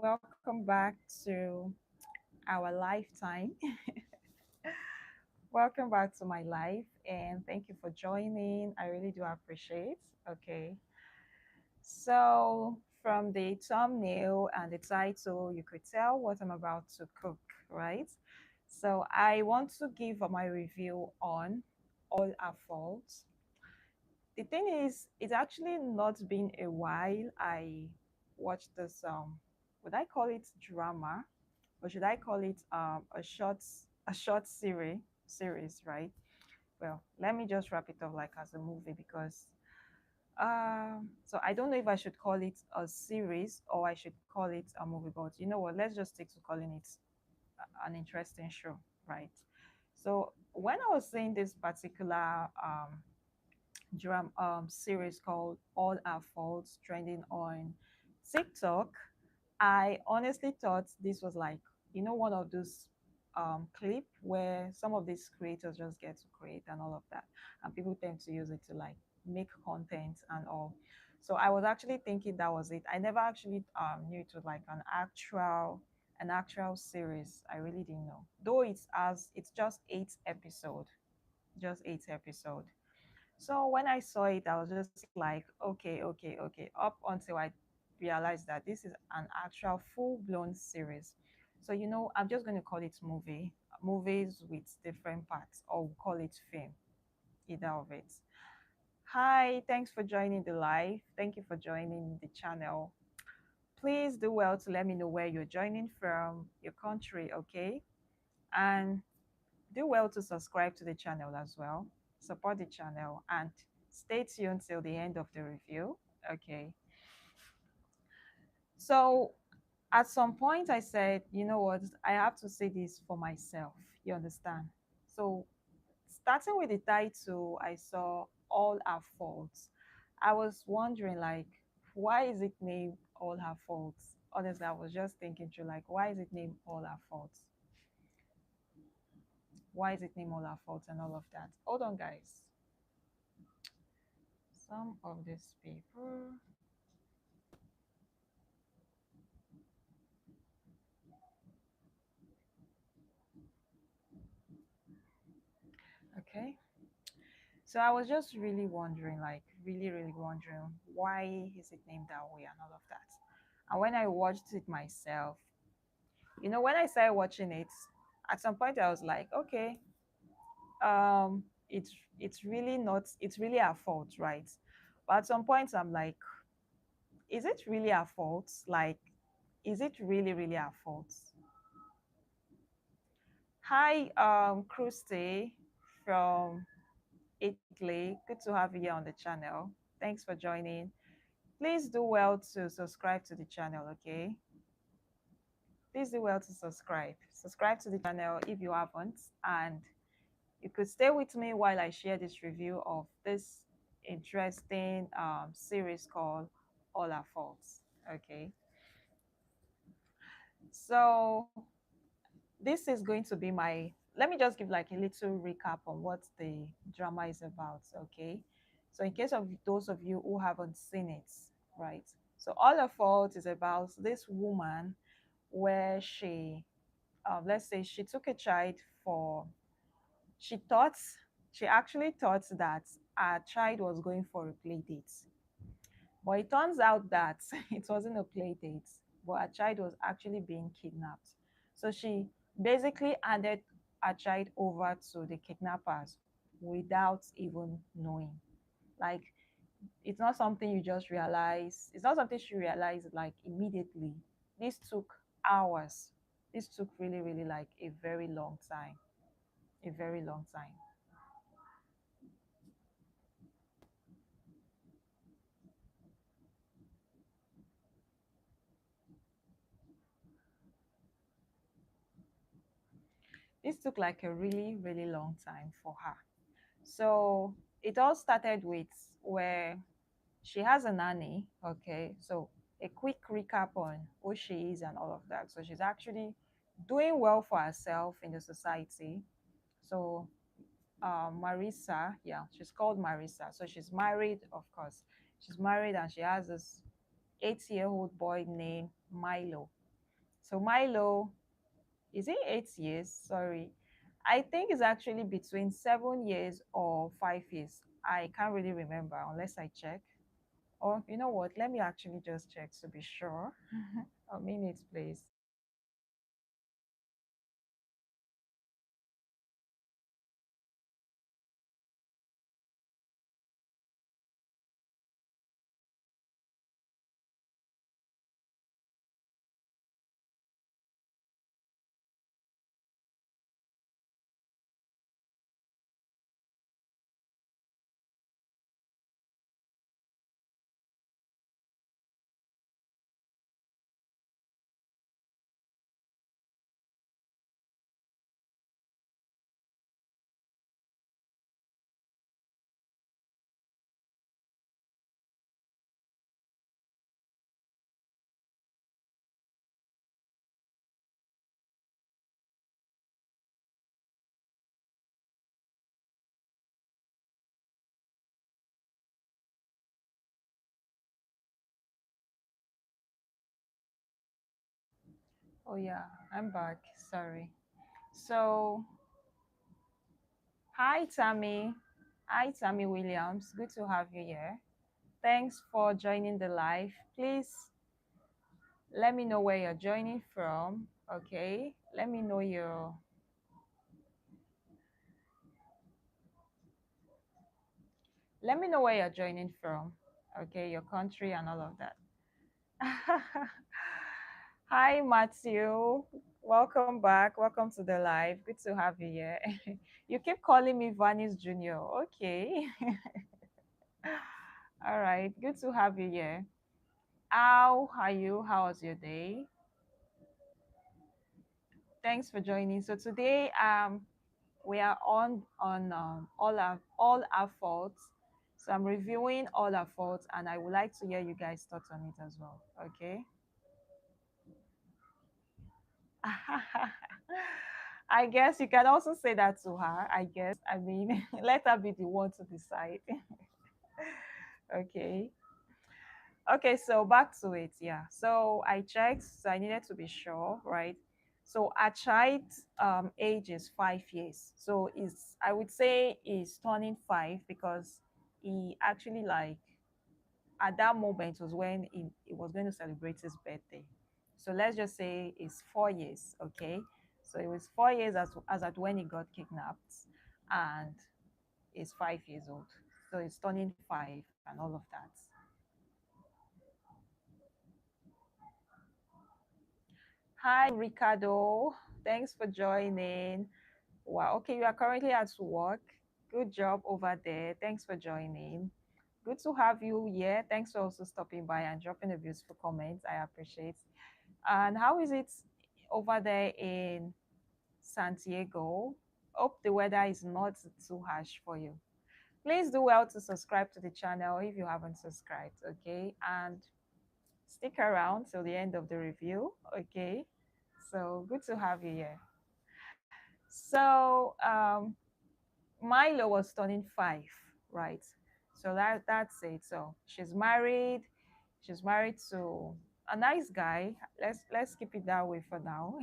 Welcome back to our lifetime. Welcome back to my life, and thank you for joining. I really do appreciate. Okay, so from the thumbnail and the title, you could tell what I'm about to cook, right? So I want to give my review on All Our Faults. The thing is, it's actually not been a while I watched this would I call it drama, or should I call it a short series, right? Well, let me just wrap it up like as a movie, because so I don't know if I should call it a series or I should call it a movie, but you know what, let's just stick to calling it an interesting show, right? So when I was seeing this particular series called All Our Faults trending on TikTok, I honestly thought this was like, one of those clip where some of these creators just get to create and all of that, and people tend to use it to like make content and all. So I was actually thinking that was it. I never actually knew it was like an actual series. I really didn't know. Though it's just 8 episode, just 8 episode. So when I saw it, I was just like, okay, okay, okay. Up until I realized that this is an actual full-blown series. So I'm just going to call it movies with different parts, or we'll call it film, either of it. Hi, thanks for joining the live. Thank you for joining the channel. Please do well to let me know where you're joining from, your country, okay? And do well to subscribe to the channel as well. Support the channel and stay tuned till the end of the review. Okay. So at some point I said, you know what, I have to say this for myself. You understand? So starting with the title, I saw All Our Faults. I was wondering like, why is it named All Our Faults? Honestly, I was just thinking through like, why is it named All Our Faults? Why is it named All Our Faults and all of that? Hold on, guys. Some of this paper. Okay. So I was just really wondering, like really, really wondering, why is it named that way and all of that. And when I watched it myself, when I started watching it, at some point I was like, okay, it's really not, it's really our fault, right? But at some point I'm like, is it really our fault? Like, is it really, really our fault? Hi, Christy from Italy. Good to have you here on the channel. Thanks for joining. Please do well to subscribe to the channel, okay? Please do well to subscribe. Subscribe to the channel if you haven't, and you could stay with me while I share this review of this interesting series called All Our Faults, okay? So this is going to be my, let me just give like a little recap on what the drama is about, okay? So in case of those of you who haven't seen it, right? So All Her Fault is about this woman where let's say she took a child for, she thought, she actually thought that her child was going for a play date. But it turns out that it wasn't a play date, but her child was actually being kidnapped. So she basically handed her child over to the kidnappers without even knowing. Like, it's not something you just realize. It's not something she realized like immediately. This took hours. This took really, really like a very long time. A very long time. This took like a really, really long time for her. So it all started with where she has a nanny. Okay, so a quick recap on who she is and all of that. So she's actually doing well for herself in the society. So Marisa, yeah, she's called Marisa. So she's married, of course. She's married and she has this 8-year-old boy named Milo. So Milo, is it 8 years? Sorry. I think it's actually between 7 years or 5 years. I can't really remember unless I check. Or you know what? Let me actually just check to be sure. A minute, please. Oh yeah, I'm back. Sorry. So hi Tammy. Hi Tammy Williams. Good to have you here. Thanks for joining the live. Please let me know where you're joining from. Okay. Let me know where you're joining from. Okay, your country and all of that. Hi Matthew. Welcome back. Welcome to the live. Good to have you here. You keep calling me Vanis Junior. Okay. All right. Good to have you here. How are you? How was your day? Thanks for joining. So today, we are on all our faults. So I'm reviewing all our faults, and I would like to hear you guys' thoughts on it as well. Okay. I guess you can also say that to her. I guess. I mean, let her be the one to decide. Okay. Okay, so back to it. Yeah. So I checked, so I needed to be sure, right? So our child's age is 5 years. So is I would say is turning 5 because he actually like at that moment was when he was going to celebrate his birthday. So let's just say it's 4 years, okay? So it was 4 years as at when he got kidnapped, and he's 5 years old. So he's turning 5 and all of that. Hi, Ricardo. Thanks for joining. Wow. Okay, you are currently at work. Good job over there. Thanks for joining. Good to have you here. Thanks for also stopping by and dropping a beautiful comment. I appreciate. And how is it over there in San Diego? Hope the weather is not too harsh for you. Please do well to subscribe to the channel if you haven't subscribed, okay? And stick around till the end of the review, okay? So good to have you here. So Milo was turning 5, right? So that's it. So she's married. She's married to a nice guy. Let's keep it that way for now.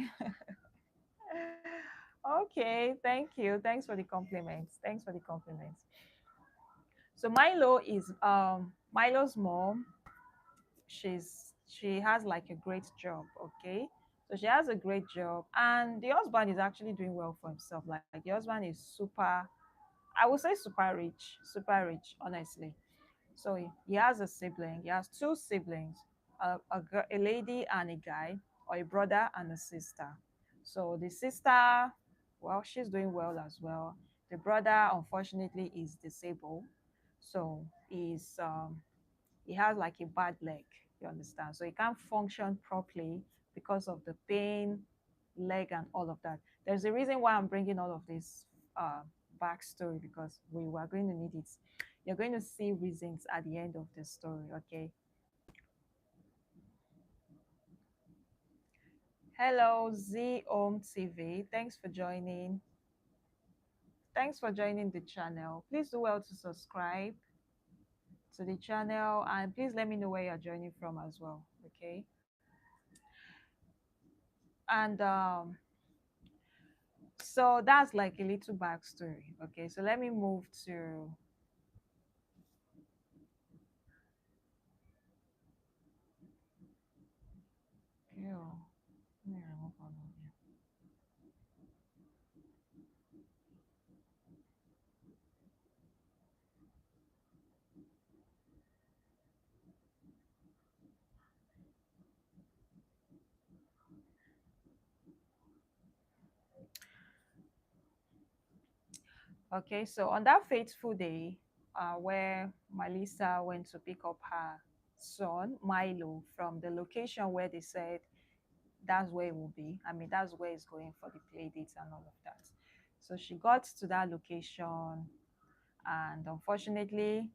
Okay, thank you. Thanks for the compliments. Thanks for the compliments. So Milo's mom. She has like a great job. Okay, so she has a great job, and the husband is actually doing well for himself. Like the husband is super. I would say super rich, honestly. So he has a sibling. He has two siblings, a lady and a guy, or a brother and a sister. So the sister, well, she's doing well as well. The brother, unfortunately, is disabled. So he has like a bad leg, you understand? So he can't function properly because of the pain, leg, and all of that. There's a reason why I'm bringing all of this uh, backstory because we were going to need it. You're going to see reasons at the end of the story, okay? Hello, Z Home TV. Thanks for joining. Thanks for joining the channel. Please do well to subscribe to the channel and please let me know where you're joining from as well, okay? And so that's like a little backstory. Okay, so let me move to, ew, let me remove all of you. Okay, so on that fateful day, where Melissa went to pick up her son Milo from the location where they said that's where it will be. I mean, that's where it's going for the play dates and all of that. So she got to that location, and unfortunately,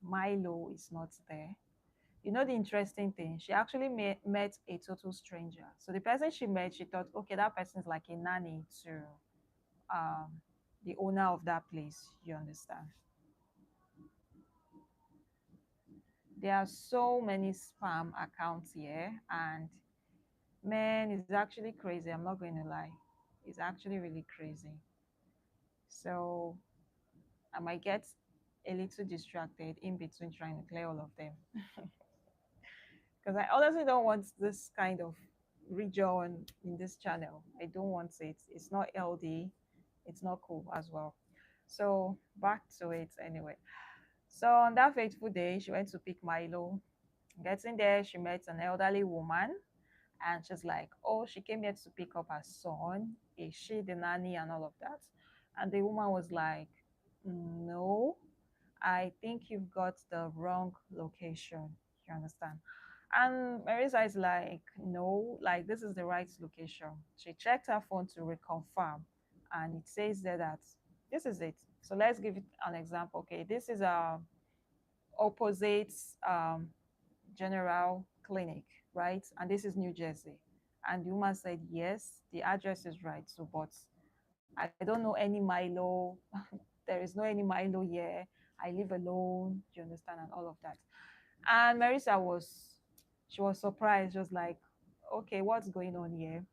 Milo is not there. You know, the interesting thing, she actually met a total stranger. So the person she met, she thought, okay, that person is like a nanny to um, the owner of that place. You understand? There are so many spam accounts here, and man, it's actually crazy. I'm not going to lie. It's actually really crazy. So I might get a little distracted in between trying to clear all of them because I honestly don't want this kind of region in this channel. I don't want it. It's not LD. It's not cool as well. So back to it anyway. So on that fateful day, she went to pick Milo. Getting there, she met an elderly woman, and she's like, "Oh, she came here to pick up her son. Is she the nanny and all of that?" And the woman was like, "No, I think you've got the wrong location." You understand? And Marisa is like, "No, like this is the right location." She checked her phone to reconfirm, and it says there that this is it. So let's give it an example. Okay, this is a opposite um, General Clinic, right? And this is New Jersey. And the woman said, yes, the address is right. So, but I don't know any Milo. There is no any Milo here. I live alone. Do you understand? And all of that. And Marisa she was surprised, just like, okay, what's going on here?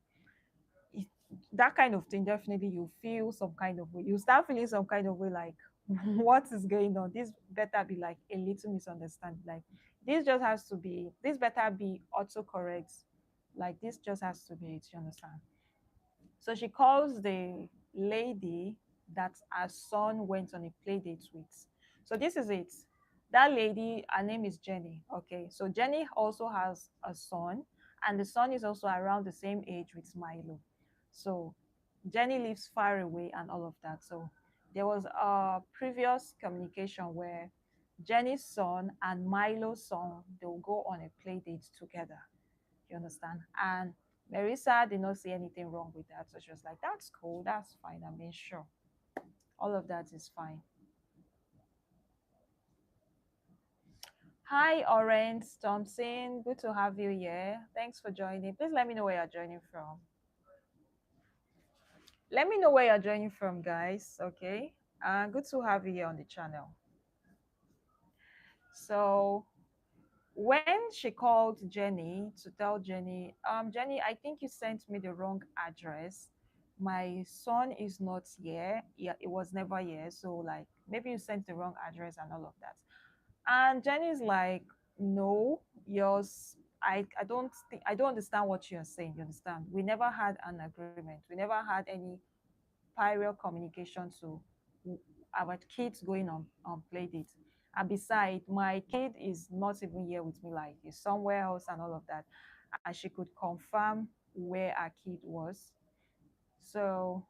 It, that kind of thing, definitely you feel some kind of way. You start feeling some kind of way like, what is going on? This better be like a little misunderstanding. Like, this better be autocorrect. Like, this just has to be it, you understand? So she calls the lady that her son went on a play date with. So this is it. That lady, her name is Jenny. Okay. So Jenny also has a son, and the son is also around the same age with Milo. So Jenny lives far away and all of that. So there was a previous communication where Jenny's son and Milo's son, they'll go on a play date together. You understand? And Marissa did not see anything wrong with that. So she was like, that's cool, that's fine. I mean, sure. All of that is fine. Hi, Orange Thompson. Good to have you here. Thanks for joining. Please let me know where you're joining from. Let me know where you're joining from, guys. Okay. Good to have you here on the channel. So when she called Jenny to tell Jenny, Jenny, I think you sent me the wrong address. My son is not here. Yeah, it was never here. So like maybe you sent the wrong address and all of that. And Jenny's like, no, yours. I don't understand what you're saying. You understand? We never had an agreement. We never had any prior communication to our kids going on play dates. And besides, my kid is not even here with me, like he's somewhere else and all of that. And she could confirm where our kid was. So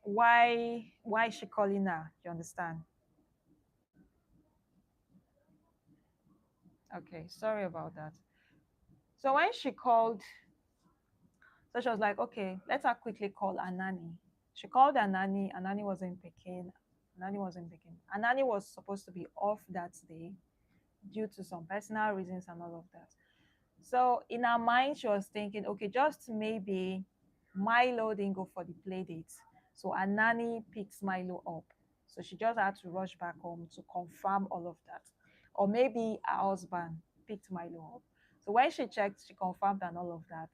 why is she calling her? You understand? Okay, sorry about that. So when she called, so she was like, okay, let her quickly call her nanny. She called her nanny, and nanny wasn't picking. Nanny wasn't picking. And nanny was supposed to be off that day due to some personal reasons and all of that. So in her mind, she was thinking, okay, just maybe Milo didn't go for the play date. So her nanny picks Milo up. So she just had to rush back home to confirm all of that. Or maybe her husband picked Milo up. So when she checked, she confirmed and all of that.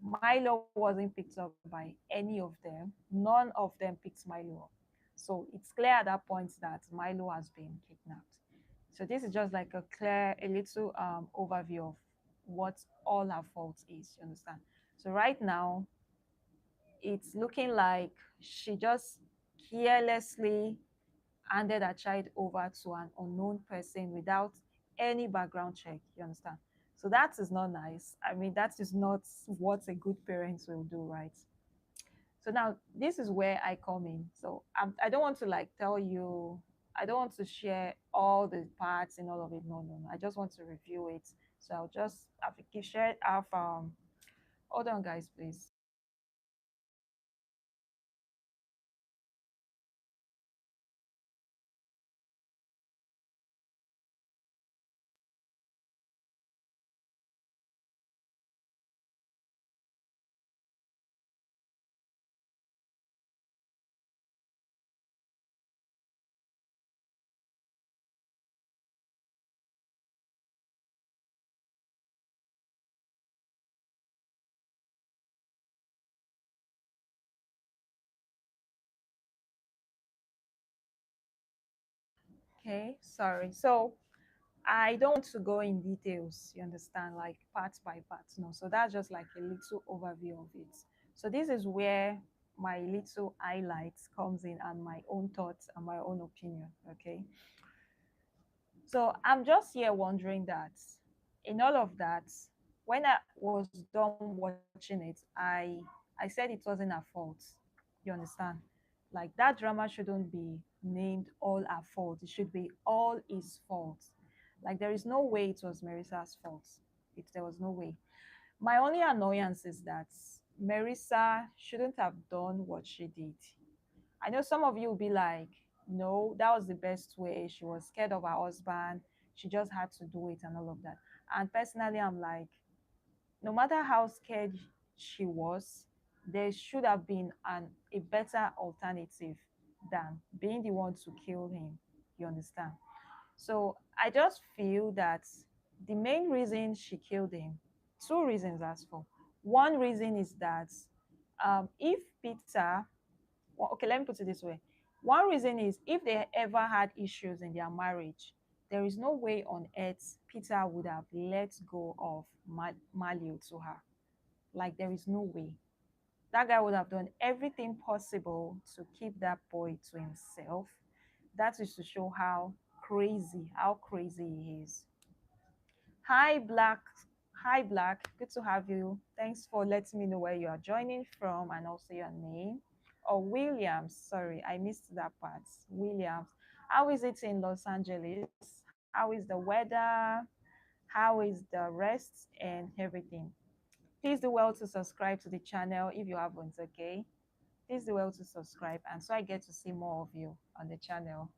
Milo wasn't picked up by any of them. None of them picked Milo up. So it's clear at that point that Milo has been kidnapped. So this is just like a little overview of what all her fault is. You understand? So right now, it's looking like she just carelessly handed her child over to an unknown person without any background check. You understand? So that is not nice. I mean, that is not what a good parent will do, right? So now this is where I come in. So I don't want to like tell you, I don't want to share all the parts and all of it. No, no, no. I just want to review it. So I'll just have to share it. Have hold on, guys, please. Okay, sorry. So I don't want to go in details, you understand, like part by part. No, so that's just like a little overview of it. So this is where my little highlights comes in and my own thoughts and my own opinion. Okay. So I'm just here wondering that in all of that, when I was done watching it, I said it wasn't her fault. You understand? Like that drama shouldn't be named all her fault. It should be all his fault. Like there is no way it was Marissa's fault. There was no way. My only annoyance is that Marissa shouldn't have done what she did. I know some of you will be like, no, that was the best way. She was scared of her husband. She just had to do it and all of that. And personally, I'm like, no matter how scared she was, there should have been a better alternative than being the one to kill him. You understand? So I just feel that the main reason she killed him, two reasons as for. One reason is that if Peter, well, okay, let me put it this way. One reason is if they ever had issues in their marriage, there is no way on earth Peter would have let go of Malio to her. Like, there is no way. That guy would have done everything possible to keep that boy to himself. That is to show how crazy he is. Hi, Black. Hi, Black. Good to have you. Thanks for letting me know where you are joining from and also your name. Oh, Williams. Sorry, I missed that part. Williams. How is it in Los Angeles? How is the weather? How is the rest and everything? Please do well to subscribe to the channel if you haven't, okay? Please do well to subscribe and so I get to see more of you on the channel.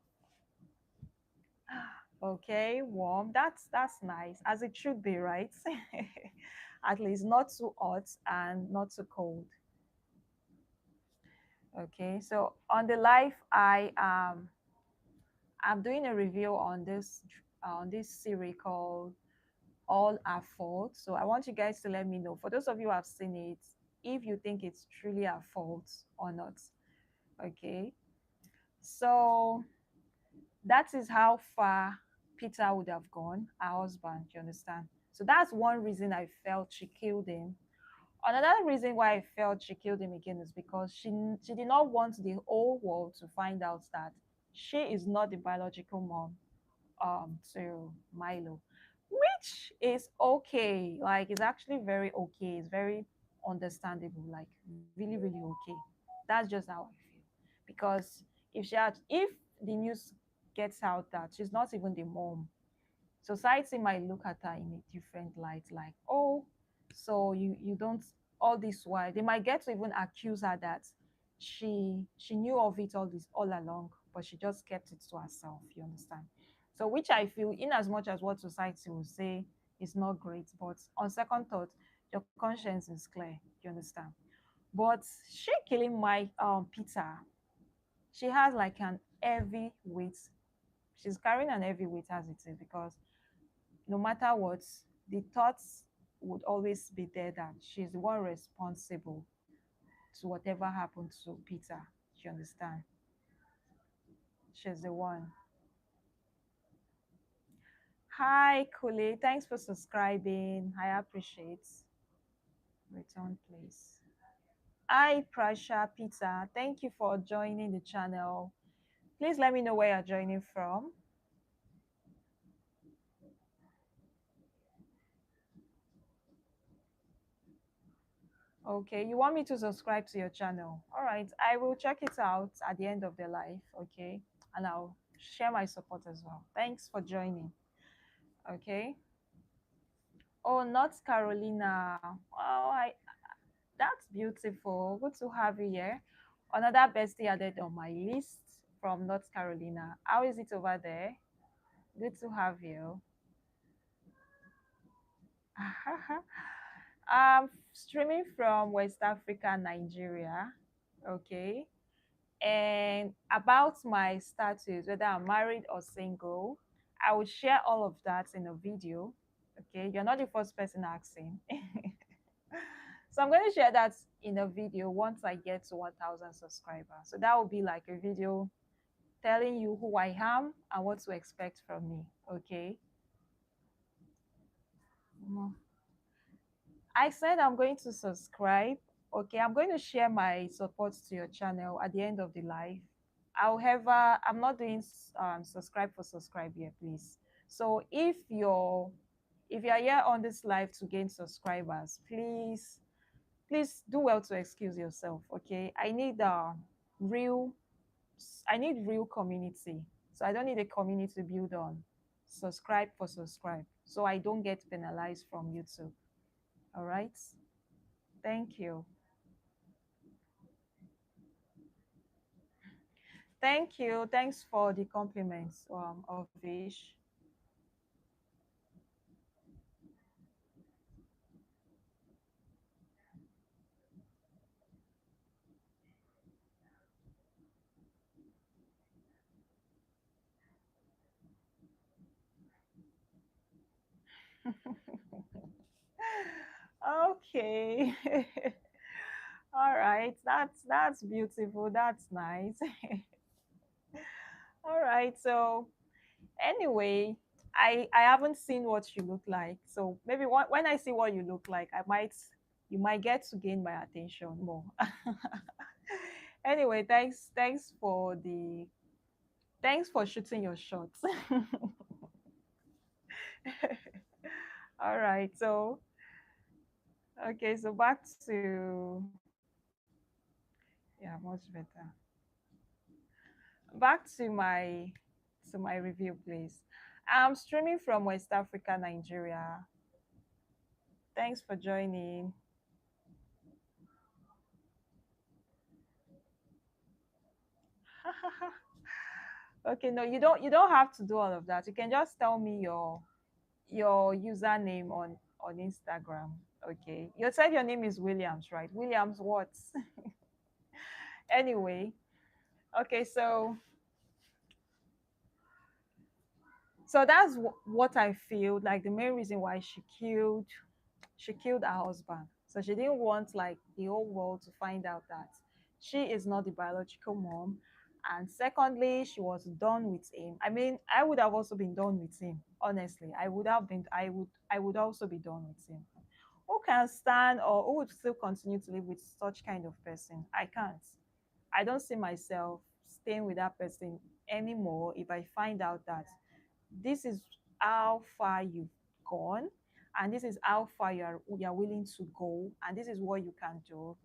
Okay, warm. That's nice, as it should be, right? At least not too hot and not too cold. Okay, so on the live, I'm doing a review on this series called All Our Fault. So I want you guys to let me know, for those of you who have seen it, if you think it's truly our fault or not. Okay, so that is how far Peter would have gone, her husband, you understand? So that's one reason I felt she killed him. Another reason why I felt she killed him again is because she did not want the whole world to find out that she is not the biological mom to Milo, which is okay. Like it's actually very okay. It's very understandable. Like really, really okay. That's just how I feel. Because if the news gets out that she's not even the mom, society might look at her in a different light, like, oh, so you don't, all this while they might get to even accuse her that she knew of it all along, but she just kept it to herself, you understand? So which I feel, in as much as what society will say is not great, but on second thought, your conscience is clear, you understand? But she killing my Peter, she has like an heavy weight, she's carrying an heavy weight as it is, because no matter what, the thoughts would always be there, that she's the one responsible to whatever happened to Peter. You understand? She's the one. Hi, Kule. Thanks for subscribing. I appreciate. Return, please. Hi, Prasha Peter. Thank you for joining the channel. Please let me know where you're joining from. Okay, you want me to subscribe to your channel? All right, I will check it out at the end of the live. Okay, and I'll share my support as well. Thanks for joining. Okay. Oh, North Carolina. Oh, that's beautiful. Good to have you here. Another bestie added on my list from North Carolina. How is it over there? Good to have you. Streaming from West Africa, Nigeria. Okay. And about my status, whether I'm married or single, I will share all of that in a video. Okay. You're not the first person asking. So I'm going to share that in a video once I get to 1,000 subscribers. So that will be like a video telling you who I am and what to expect from me. Okay. Mm. I said I'm going to subscribe. Okay, I'm going to share my support to your channel at the end of the live. However, I'm not doing subscribe for subscribe here, please. So if you're here on this live to gain subscribers, please do well to excuse yourself. Okay, real I need real community. So I don't need a community build on subscribe for subscribe. So I don't get penalized from YouTube. All right. Thank you. Thank you. Thanks for the compliments, of Vish. Okay. All right. That's beautiful. That's nice. All right. So anyway, I haven't seen what you look like. So maybe when I see what you look like, you might get to gain my attention more. Anyway, thanks for shooting your shots. All right. So okay, so back to, yeah, much better. Back to my review, please. I'm streaming from West Africa, Nigeria. Thanks for joining. Okay, no, you don't have to do all of that. You can just tell me your username on Instagram. Okay. You said your name is Williams, right? Williams what? Anyway, okay, so that's what I feel like the main reason why she killed her husband. So she didn't want like the whole world to find out that she is not the biological mom. And secondly, she was done with him. I mean, I would have also been done with him. Honestly, I would also be done with him. Who can stand or who would still continue to live with such kind of person? I can't. I don't see myself staying with that person anymore if I find out that this is how far you've gone, and this is how far you're willing to go, and this is what you can do.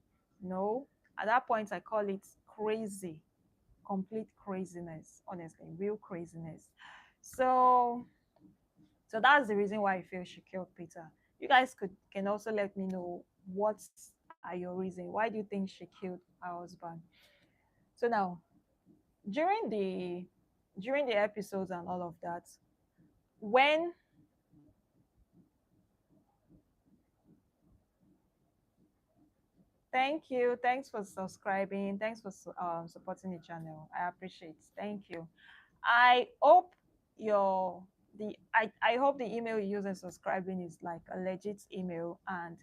No, at that point I call it crazy, complete craziness, honestly, real craziness. So so that's the reason why I feel she killed Peter. You guys can also let me know what are your reason, why do you think she killed her husband. So now, during the episodes and all of that, when thank you. Thanks for subscribing. Thanks for supporting the channel. I appreciate. Thank you. I hope your I hope the email you use in subscribing is like a legit email, and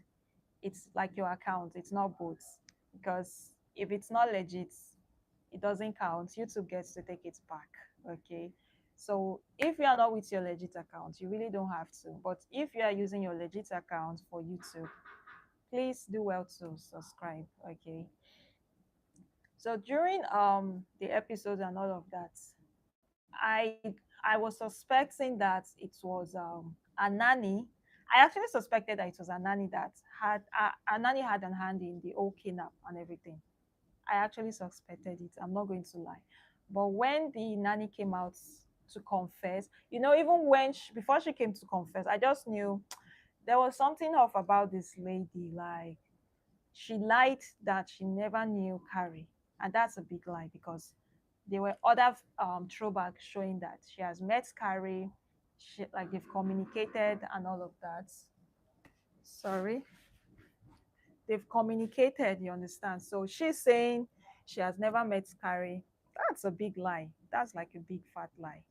it's like your account. It's not bots, because if it's not legit, it doesn't count. YouTube gets to take it back. Okay. So if you are not with your legit account, you really don't have to. But if you are using your legit account for YouTube, please do well to subscribe. Okay. So during the episodes and all of that, I I was suspecting that it was a nanny. I actually suspected that it was a nanny that had a nanny had an hand in the whole kidnap and everything. I actually suspected it. I'm not going to lie. But when the nanny came out to confess, even when before she came to confess, I just knew there was something off about this lady. Like, she lied that she never knew Carrie, and that's a big lie, because there were other throwbacks showing that she has met Carrie, like they've communicated and all of that. Sorry, they've communicated. You understand? So she's saying she has never met Carrie. That's a big lie. That's like a big fat lie.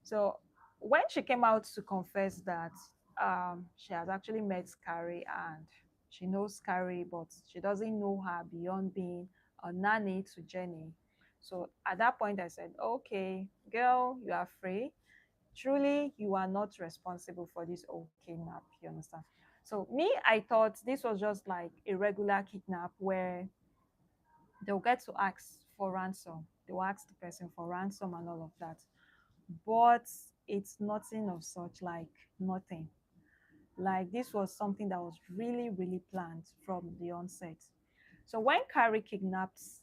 So when she came out to confess that she has actually met Carrie and she knows Carrie, but she doesn't know her beyond being a nanny to Jenny. So at that point, I said, okay, girl, you are free. Truly, you are not responsible for this whole kidnap. You understand? So me, I thought this was just like a regular kidnap where they'll get to ask for ransom. They'll ask the person for ransom and all of that, but it's nothing of such, like nothing. Like, this was something that was really, really planned from the onset. So when Carrie kidnaps,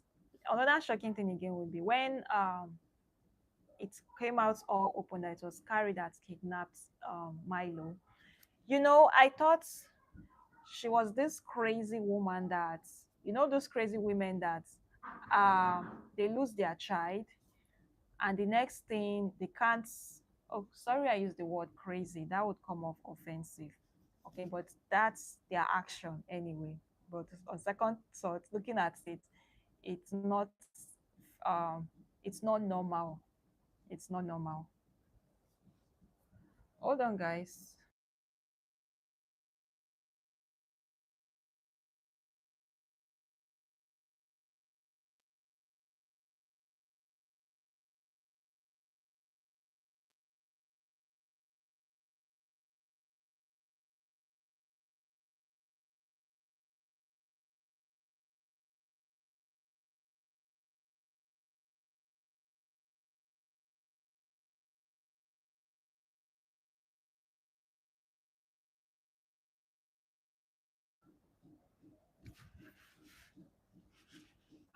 another shocking thing again would be when it came out all open that it was Carrie that kidnapped Milo. I thought she was this crazy woman that, those crazy women that they lose their child, and the next thing they can't. Oh, sorry, I used the word crazy, that would come off offensive. Okay, but that's their action anyway. But on second thought, looking at it, it's not um it's not normal. It's not normal. Hold on, guys.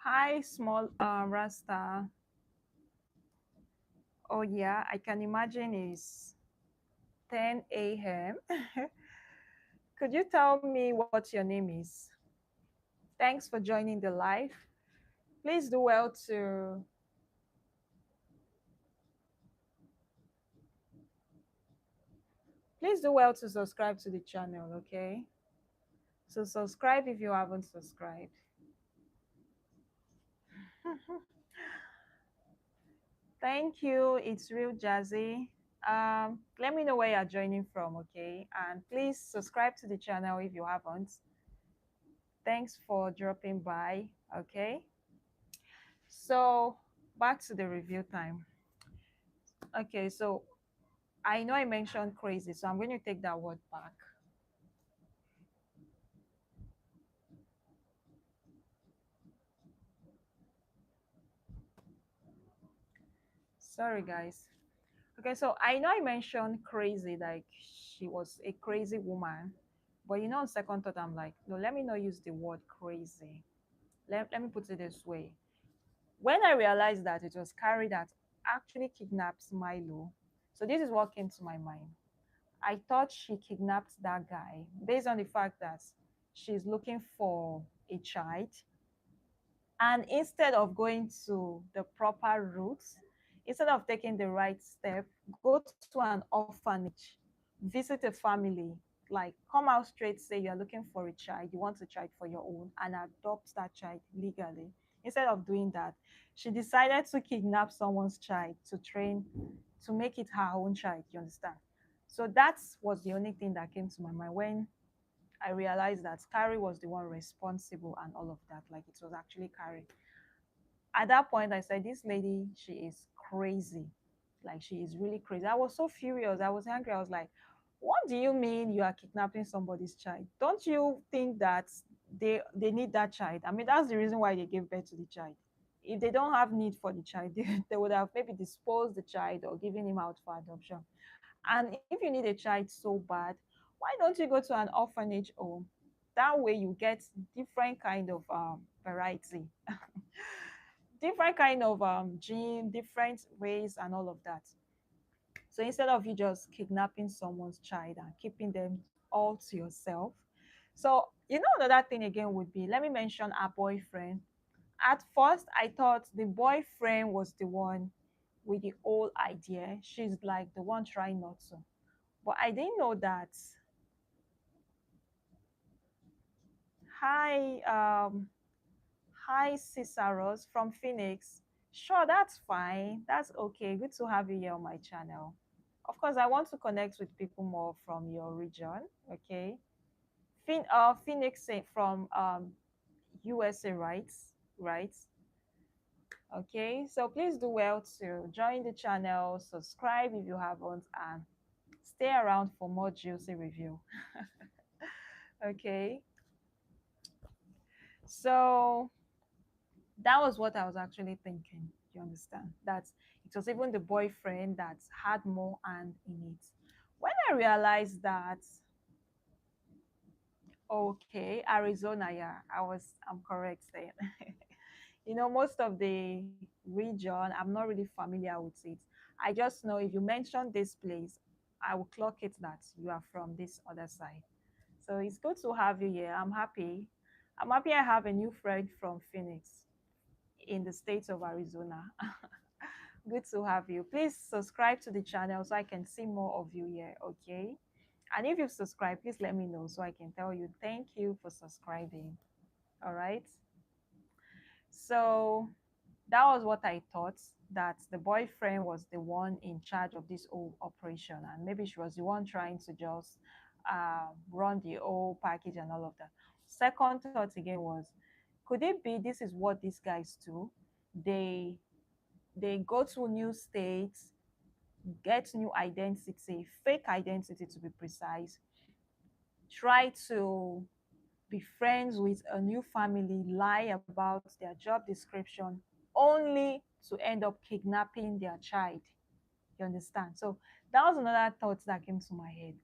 Hi, small Rasta. Oh yeah, I can imagine it's 10 a.m. Could you tell me what your name is? Thanks for joining the live. Please do well to subscribe to the channel, okay? So subscribe if you haven't subscribed. Thank you. It's real jazzy. Let me know where you're joining from, okay? And please subscribe to the channel if you haven't. Thanks for dropping by, okay? So back to the review time. Okay, so I know I mentioned crazy, so I'm going to take that word back. Sorry, guys. Okay, so I know I mentioned crazy, like she was a crazy woman, but on second thought, I'm like, no, let me not use the word crazy. Let me put it this way. When I realized that it was Carrie that actually kidnaps Milo, so this is what came to my mind. I thought she kidnapped that guy based on the fact that she's looking for a child, and instead of going to the proper route, instead of taking the right step, go to an orphanage, visit a family, like come out straight, say you're looking for a child, you want a child for your own, and adopt that child legally. Instead of doing that, she decided to kidnap someone's child to train to make it her own child. You understand? So that was the only thing that came to my mind when I realized that Carrie was the one responsible and all of that. Like it was actually Carrie. At that point, I said, "This lady, she is crazy. Like she is really crazy." I was so furious. I was angry. I was like, "What do you mean you are kidnapping somebody's child? Don't you think that they need that child? I mean, that's the reason why they gave birth to the child. If they don't have need for the child, they would have maybe disposed the child or given him out for adoption. And if you need a child so bad, why don't you go to an orphanage home? That way you get different kind of variety, different kind of gene, different ways, and all of that. So instead of you just kidnapping someone's child and keeping them all to yourself. So another thing again would be, let me mention our boyfriend. At first, I thought the boyfriend was the one with the whole idea. She's like the one trying not to. But I didn't know that. Hi, hi, Ciceros from Phoenix. Sure, that's fine. That's okay. Good to have you here on my channel. Of course, I want to connect with people more from your region. Okay. Phoenix from USA, right? Right. Okay. So please do well to join the channel, subscribe if you haven't, and stay around for more juicy review. Okay. So that was what I was actually thinking. You understand? That it was even the boyfriend that had more hand in it. When I realized that, okay, Arizona, yeah, I'm correct saying. Most of the region, I'm not really familiar with it. I just know if you mention this place, I will clock it that you are from this other side. So it's good to have you here. I'm happy. I'm happy I have a new friend from Phoenix in the state of Arizona. Good to have you. Please subscribe to the channel so I can see more of you here, okay? And if you've subscribed, please let me know so I can tell you thank you for subscribing. All right. So that was what I thought, that the boyfriend was the one in charge of this whole operation, and maybe she was the one trying to just run the whole package and all of that. Second thought again was, could it be this is what these guys do? They they go to new states, get new identity, fake identity to be precise, try to be friends with a new family, lie about their job description, only to end up kidnapping their child. You understand? So that was another thought that came to my head.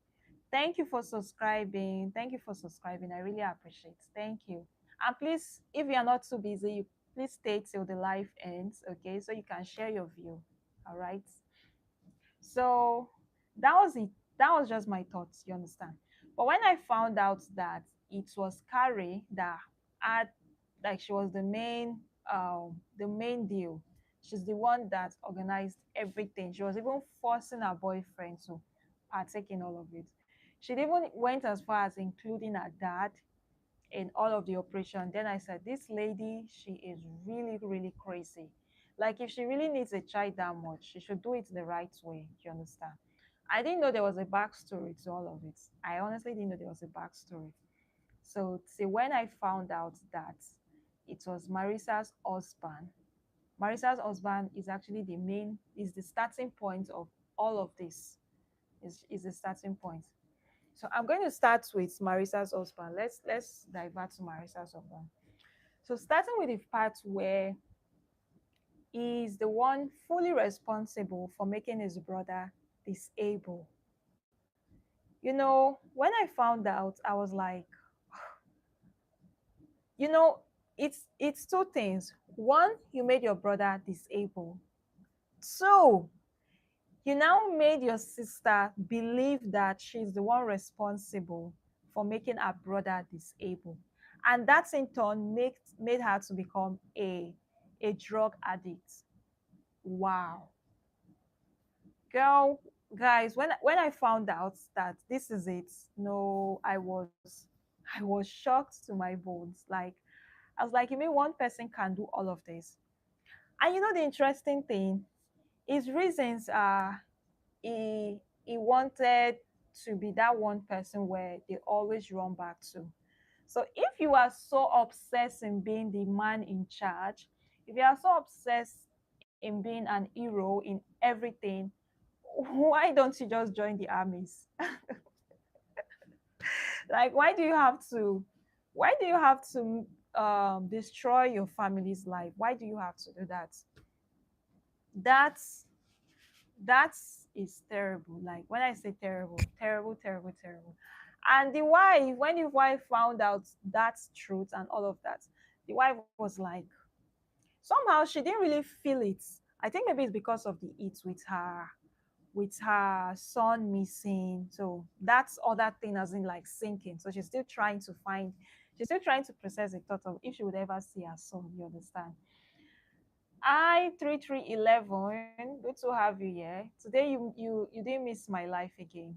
Thank you for subscribing. Thank you for subscribing. I really appreciate it. Thank you. And please, if you are not too busy, please stay till the live ends, okay? So you can share your view. All right. So that was it. That was just my thoughts, you understand? But when I found out that it was Carrie that had, like, she was the main deal. She's the one that organized everything. She was even forcing her boyfriend to partake in all of it. She even went as far as including her dad in all of the operation. Then I said, this lady, she is really, really crazy. Like, if she really needs a child that much, she should do it the right way. You understand? I didn't know there was a backstory to all of it. I honestly didn't know there was a backstory. So, see, when I found out that it was Marisa's husband is actually is the starting point of all of this. Is the starting point. So I'm going to start with Marisa's husband. Let's divert to Marisa's husband. So starting with the part where he is the one fully responsible for making his brother disabled. When I found out, I was like, you know, it's two things. One, you made your brother disabled. Two, you now made your sister believe that she's the one responsible for making her brother disabled. And that in turn made her to become a drug addict. Wow. Girl, guys, when I found out that this is it, no, I was shocked to my bones. Like, I was like, you mean one person can do all of this? And the interesting thing, His reasons are he wanted to be that one person where they always run back to. So if you are so obsessed in being the man in charge, if you are so obsessed in being an hero in everything, why don't you just join the armies? Like, why do you have to destroy your family's life? Why do you have to do that? That's that is terrible. Like, when I say terrible, terrible, terrible, terrible. And the wife, when the wife found out that truth and all of that, the wife was like, somehow she didn't really feel it. I think maybe it's because of the heat with her son missing. So that's other thing as in like sinking. So she's still trying to process the thought of if she would ever see her son, you understand? I 3311, good to have you here. Today you didn't miss my life again.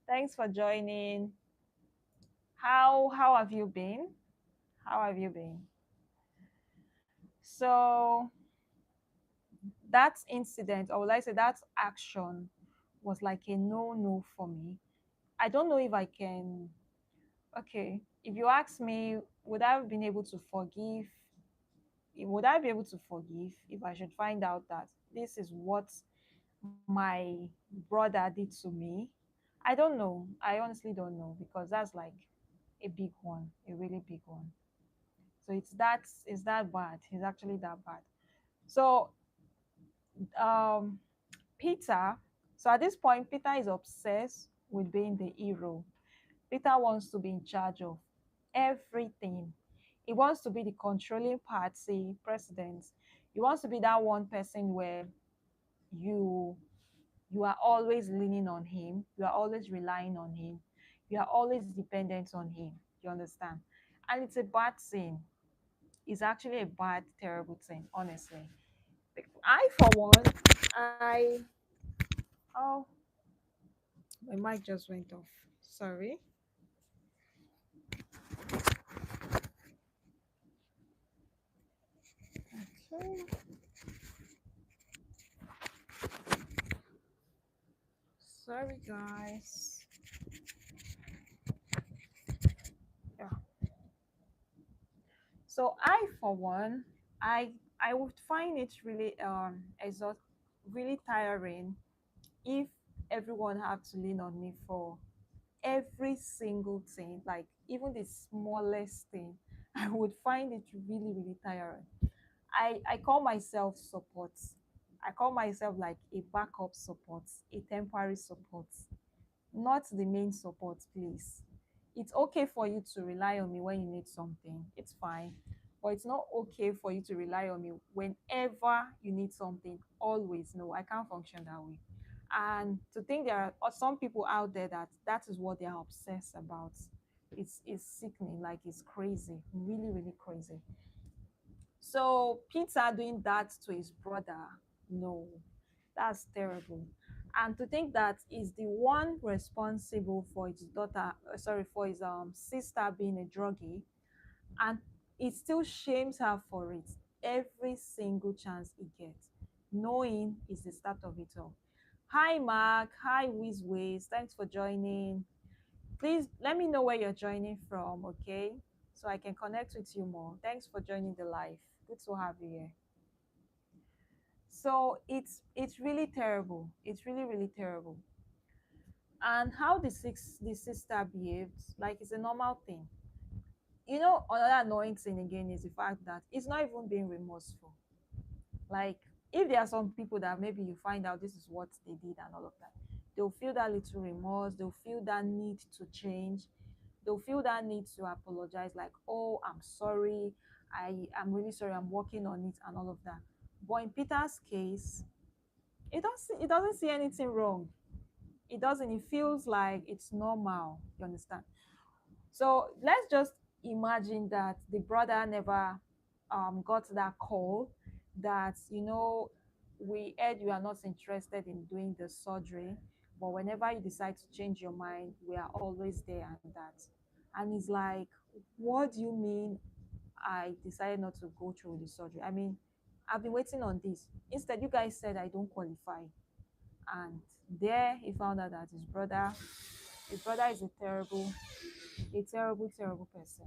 Thanks for joining. How have you been? How have you been? So that incident, or would I say that action, was like a no for me. I don't know if I can. Okay, if you ask me, would I have been able to forgive? Would I be able to forgive if I should find out that this is what my brother did to me? I don't know. I honestly don't know, because that's like a big one, a really big one. So it's that bad. It's actually that bad. So um Peter, so at this point, Peter is obsessed with being the hero. Peter wants to be in charge of everything. He wants to be the controlling party president. He wants to be that one person where you you are always leaning on him, you are always relying on him, you are always dependent on him. You understand? And it's a bad thing. It's actually a bad, terrible thing, honestly. I, for one, I oh, my mic just went off. Sorry. Okay. Sorry, guys. Yeah. So I, for one, I would find it really really tiring if everyone had to lean on me for every single thing, like even the smallest thing. I would find it really, really tiring. I call myself support. I call myself like a backup support, a temporary support, not the main support, please. It's okay for you to rely on me when you need something. It's fine. But it's not okay for you to rely on me whenever you need something. Always. No, I can't function that way. And to think there are some people out there that is what they are obsessed about. It's sickening, like it's crazy, really, really crazy. So Peter doing that to his brother, no, that's terrible. And to think that is the one responsible for his daughter, sorry, for his sister being a druggie, and it still shames her for it every single chance he gets, knowing is the start of it all. Hi Mark, hi Wizways, thanks for joining. Please let me know where you're joining from, okay? So I can connect with you more. Thanks for joining the live. Good to have you here. So it's really terrible. It's really, really terrible. And how the sister behaved, like it's a normal thing. Another annoying thing again is the fact that it's not even being remorseful. Like, if there are some people that maybe you find out this is what they did and all of that, they'll feel that little remorse, they'll feel that need to change, they'll feel that need to apologize, like, oh, I'm sorry, I'm really sorry, I'm working on it and all of that. But in Peter's case, it doesn't see anything wrong. It doesn't. It feels like it's normal. You understand? So let's just imagine that the brother never got that call that, we heard you are not interested in doing the surgery, but whenever you decide to change your mind, we are always there and that. And he's like, what do you mean I decided not to go through the surgery? I mean, I've been waiting on this. Instead, you guys said I don't qualify. And there he found out that his brother is a terrible, terrible person.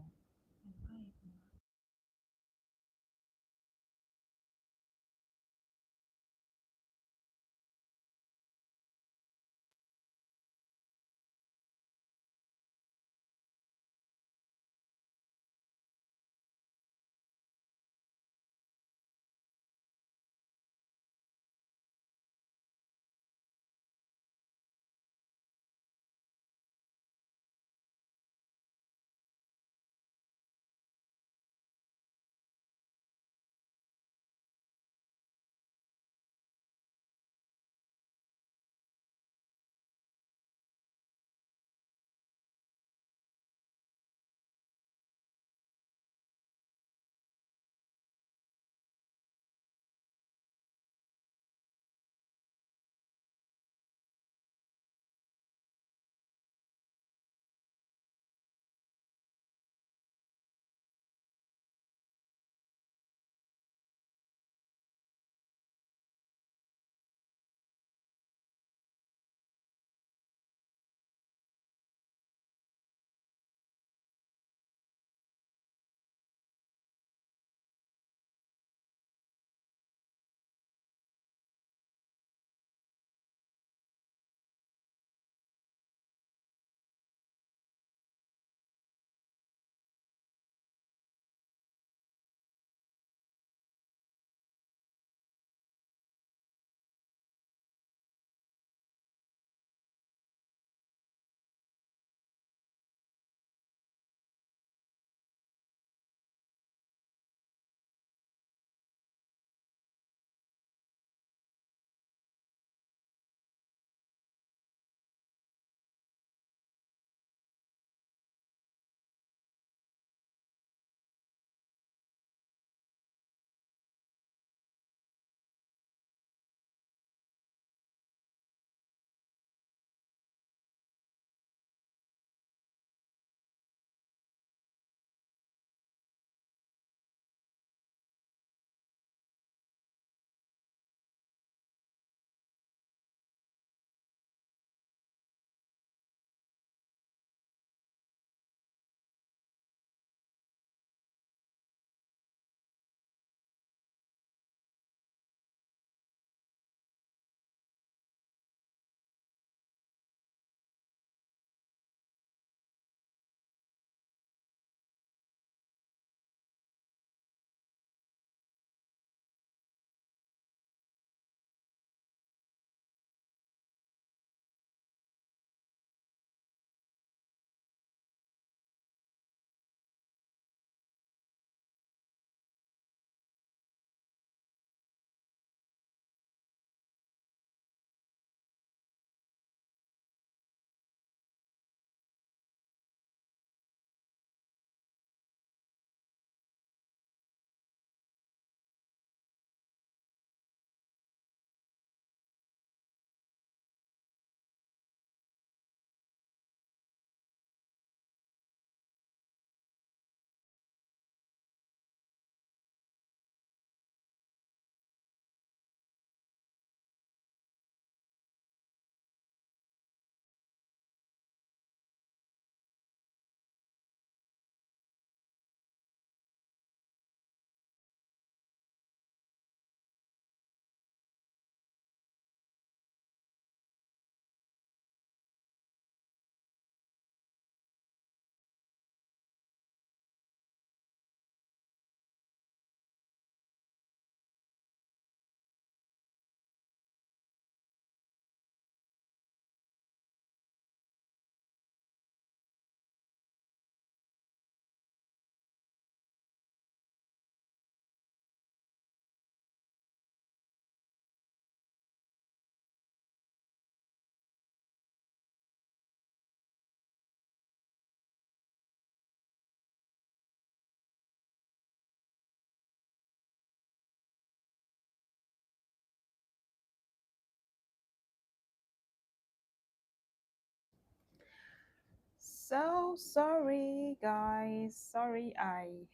So sorry, guys. Sorry, I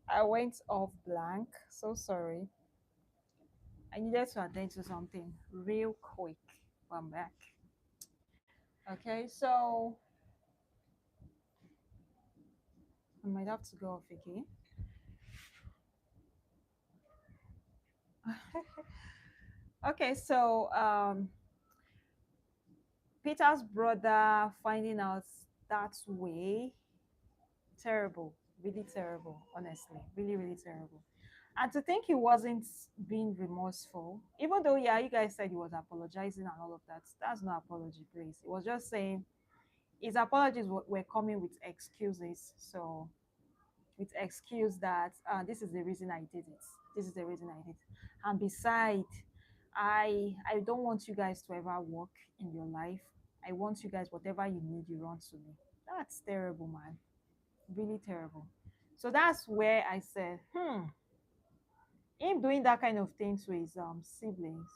I went off blank. So sorry. I needed to attend to something real quick. I'm back. Okay, so I might have to go off again. Okay, so Peter's brother finding out that way, terrible, really terrible, honestly, really, really terrible. And to think he wasn't being remorseful, even though, yeah, you guys said he was apologizing and all of that, that's not apology, please. He was just saying his apologies were coming with excuses. So, with excuse that this is the reason I did it. This is the reason I did it. And beside, I don't want you guys to ever work in your life. I want you guys, whatever you need, you run to me. That's terrible, man. Really terrible. So that's where I said, him doing that kind of thing to his siblings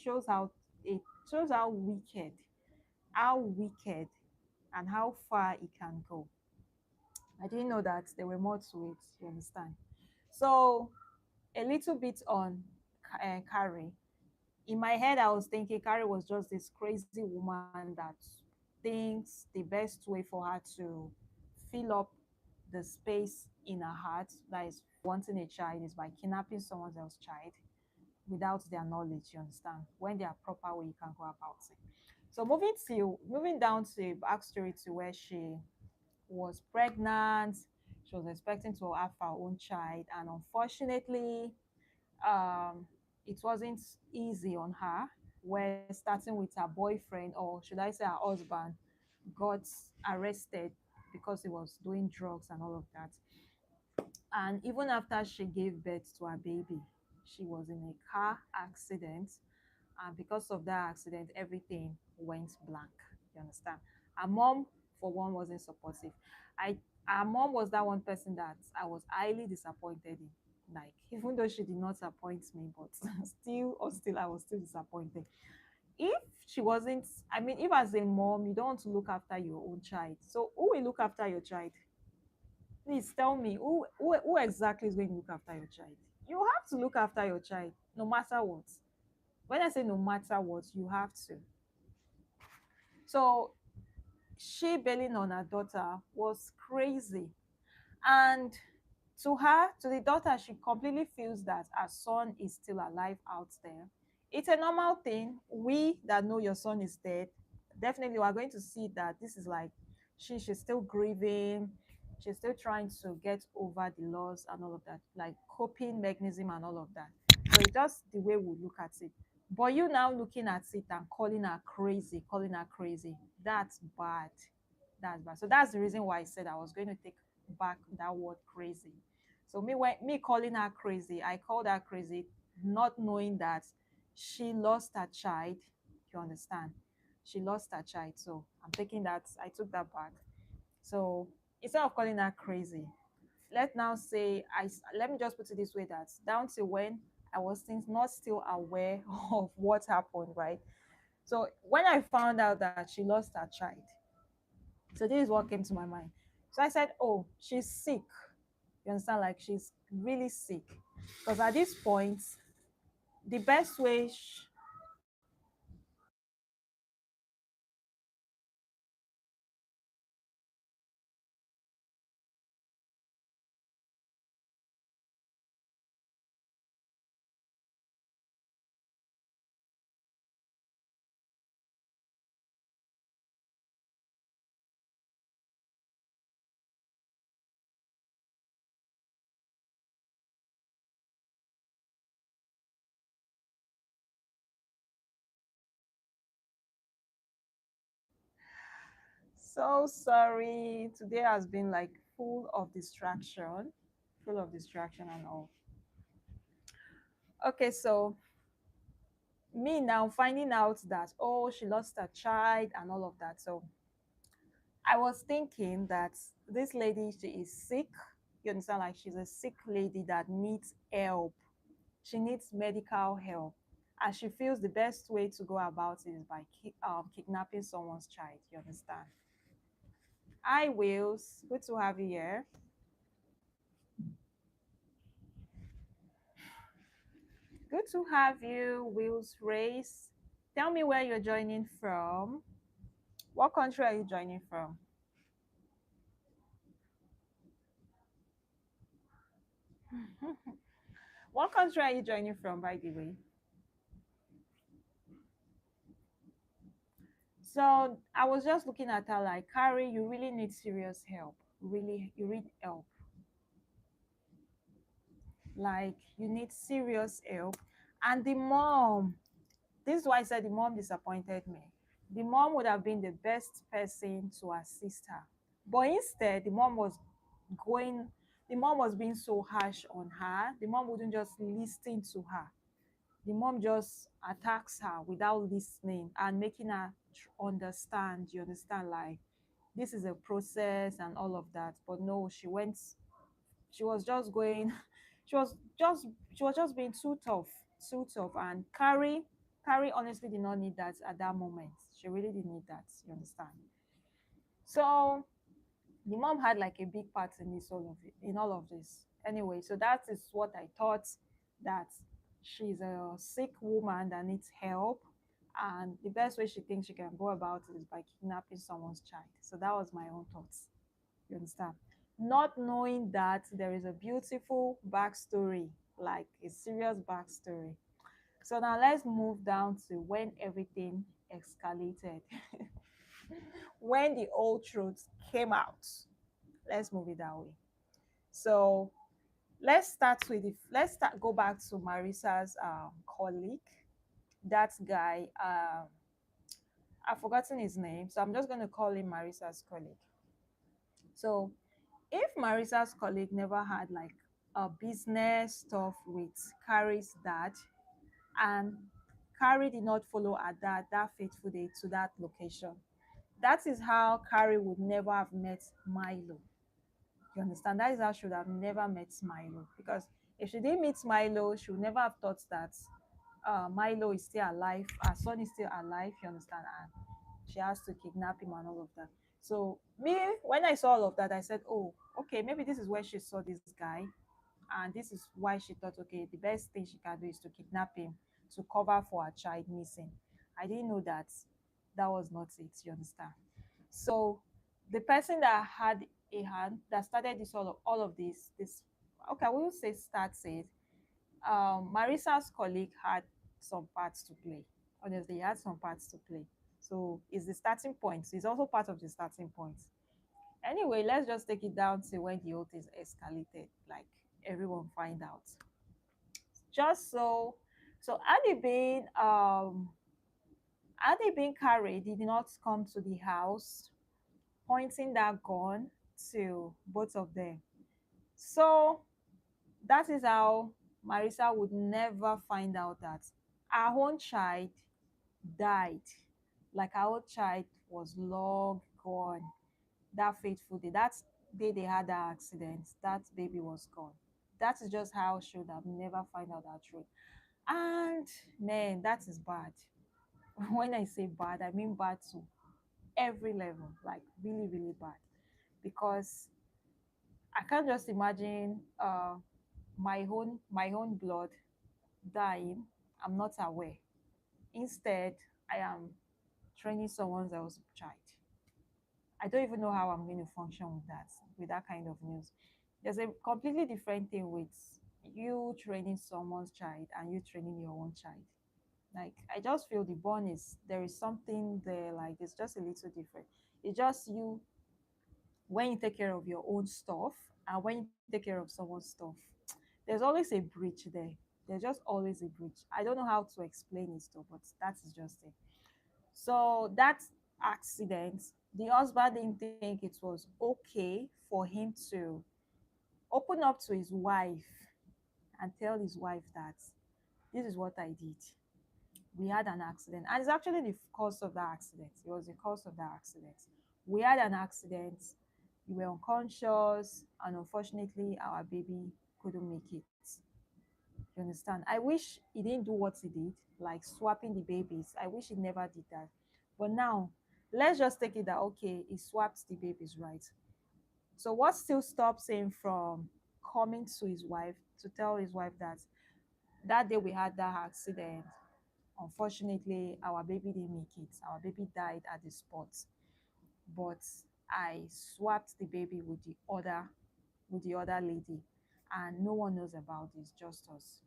shows how it shows how wicked, and how far it can go. I didn't know that there were more to it. You understand? So a little bit on Carrie. In my head, I was thinking Carrie was just this crazy woman that thinks the best way for her to fill up the space in her heart, that is wanting a child, is by kidnapping someone else's child without their knowledge. You understand? When there are proper way, you can go about it. So moving down to backstory to where she was pregnant, she was expecting to have her own child, and unfortunately, um, it wasn't easy on her. Where starting with her boyfriend, or should I say her husband, got arrested because he was doing drugs and all of that. And even after she gave birth to her baby, she was in a car accident. And because of that accident, everything went blank. You understand? Her mom, for one, wasn't supportive. I Her mom was that one person that I was highly disappointed in. Like, even though she did not appoint me, but still I was still disappointed. If she wasn't, I mean, if as a mom you don't want to look after your own child, so who will look after your child? Please tell me who exactly is going to look after your child? You have to look after your child no matter what. When I say no matter what, you have to. So she bailing on her daughter was crazy. And to her, to the daughter, she completely feels that her son is still alive out there. It's a normal thing. We that know your son is dead, definitely we are going to see that this is like she's still grieving. She's still trying to get over the loss and all of that, like coping mechanism and all of that. So it's just the way we look at it. But you now looking at it and calling her crazy, that's bad. That's bad. So that's the reason why I said I was going to take back that word crazy. So me calling her crazy, I called her crazy, not knowing that she lost her child. You understand? She lost her child. So I'm taking that. I took that back. So instead of calling her crazy, let me just put it this way: that down to when I was not still aware of what happened, right? So when I found out that she lost her child, so this is what came to my mind. So I said, "Oh, she's sick." You understand? Like, she's really sick. Because at this point, the best way. So sorry. Today has been like full of distraction and all. Okay, so me now finding out that, oh, she lost her child and all of that. So I was thinking that this lady, she is sick. You understand? Like, she's a sick lady that needs help. She needs medical help. And she feels the best way to go about it is by kidnapping someone's child. You understand? Hi, Wills. Good to have you here. Good to have you, Will's Race. Tell me where you're joining from. What country are you joining from? What country are you joining from, by the way? So I was just looking at her like, Carrie, you really need serious help. Really, you need help. Like, you need serious help. And the mom, this is why I said the mom disappointed me. The mom would have been the best person to assist her. But instead, going, the mom was being so harsh on her. The mom wouldn't just listen to her. The mom just attacks her without listening and making her understand. You understand, like this is a process and all of that. But no, she was just going, she was just, she was just being too tough. And Carrie honestly did not need that at that moment. She really didn't need that. You understand? So the mom had like a big part in in all of this. Anyway, so that is what I thought, that she's a sick woman that needs help, and the best way she thinks she can go about it is by kidnapping someone's child. So that was my own thoughts. You understand? Not knowing that there is a beautiful backstory, like a serious backstory. So now let's move down to when everything escalated, when the old truth came out. Let's move it that way. So let's start go back to Marisa's colleague. That guy, I've forgotten his name, so I'm just going to call him Marisa's colleague. So if Marisa's colleague never had like a business stuff with Carrie's dad, and Carrie did not follow her dad that fateful day to that location, that is how Carrie would never have met Milo. You understand? That is how she would have never met Milo. Because if she didn't meet Milo, she would never have thought that Milo is still alive, her son is still alive, you understand? And she has to kidnap him and all of that. So me, when I saw all of that, I said, oh, okay, maybe this is where she saw this guy, and this is why she thought, okay, the best thing she can do is to kidnap him to cover for her child missing. I didn't know that that was not it, you understand? So the person that had a hand that started all of this, okay, we will say starts it. Marisa's colleague had some parts to play. Honestly, he had some parts to play. So it's the starting point. It's also part of the starting point. Anyway, let's just take it down to when the whole thing escalated, like everyone find out. Just so Adi being carried did not come to the house pointing that gun to both of them. So that is how Marisa would never find out that her own child died. Like her own child was long gone that fateful day. That day they had that accident, that baby was gone. That is just how she would have never find out that truth. And man, that is bad. When I say bad, I mean bad to every level, like really, really bad. Because I can't just imagine my own blood dying. I'm not aware. Instead, I am training someone else's child. I don't even know how I'm going to function with that kind of news. There's a completely different thing with you training someone's child and you training your own child. Like I just feel the bond is there is something there, like it's just a little different. It's just you when you take care of your own stuff and when you take care of someone's stuff, there's always a breach there. There's just always a breach. I don't know how to explain it though, but that is just it. So that accident, the husband didn't think it was okay for him to open up to his wife and tell his wife that this is what I did. We had an accident. And it's actually the cause of that accident. It was the cause of that accident. We had an accident. We were unconscious, and unfortunately, our baby couldn't make it. You understand? I wish he didn't do what he did, like swapping the babies. I wish he never did that. But now, let's just take it that okay, he swapped the babies, right? So what still stops him from coming to his wife to tell his wife that That day we had that accident, unfortunately, our baby didn't make it. Our baby died at the spot. But I swapped the baby with the other lady, and no one knows about this, just us.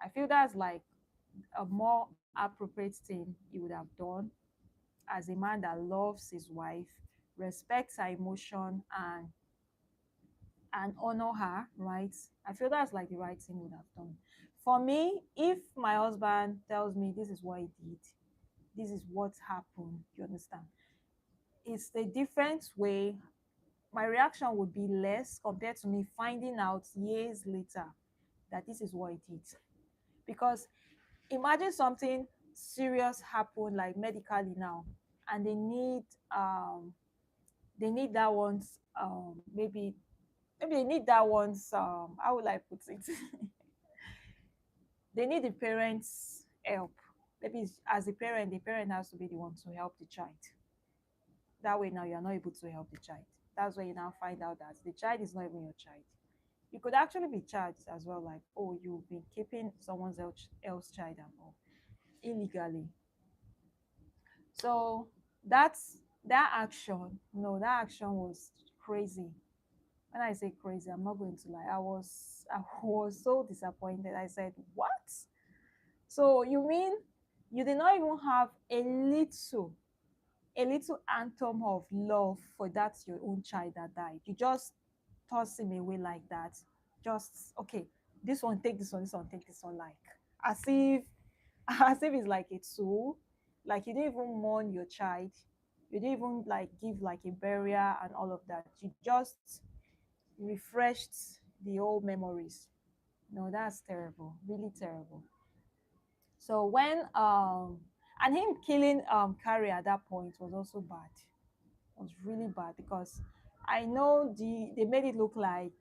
I feel that's like a more appropriate thing he would have done as a man that loves his wife, respects her emotion, and honor her, right? I feel that's like the right thing he would have done. For me, if my husband tells me this is what he did, this is what happened, you understand? It's a different way. My reaction would be less compared to me finding out years later that this is what he did. Because imagine something serious happened like medically now, and um they need that one's maybe they need that one's how would I put it? They need the parents' help. Maybe as a parent, the parent has to be the one to help the child. That way now you're not able to help the child. That's where you now find out that the child is not even your child. You could actually be charged as well, like, oh, you've been keeping someone else child and all illegally. So that's that action. No, that action was crazy. When I say crazy, I'm not going to lie. I was so disappointed. I said, "What? So you mean you did not even have a little anthem of love for that your own child that died? You just toss him away like that. Just okay, this one take this one take this one, like as if as if it's like a tool. Like you didn't even mourn your child. You didn't even like give like a burial and all of that. You just refreshed the old memories. No, that's terrible. Really terrible. So when and him killing Carrie at that point was also bad. Was really bad because I know they made it look like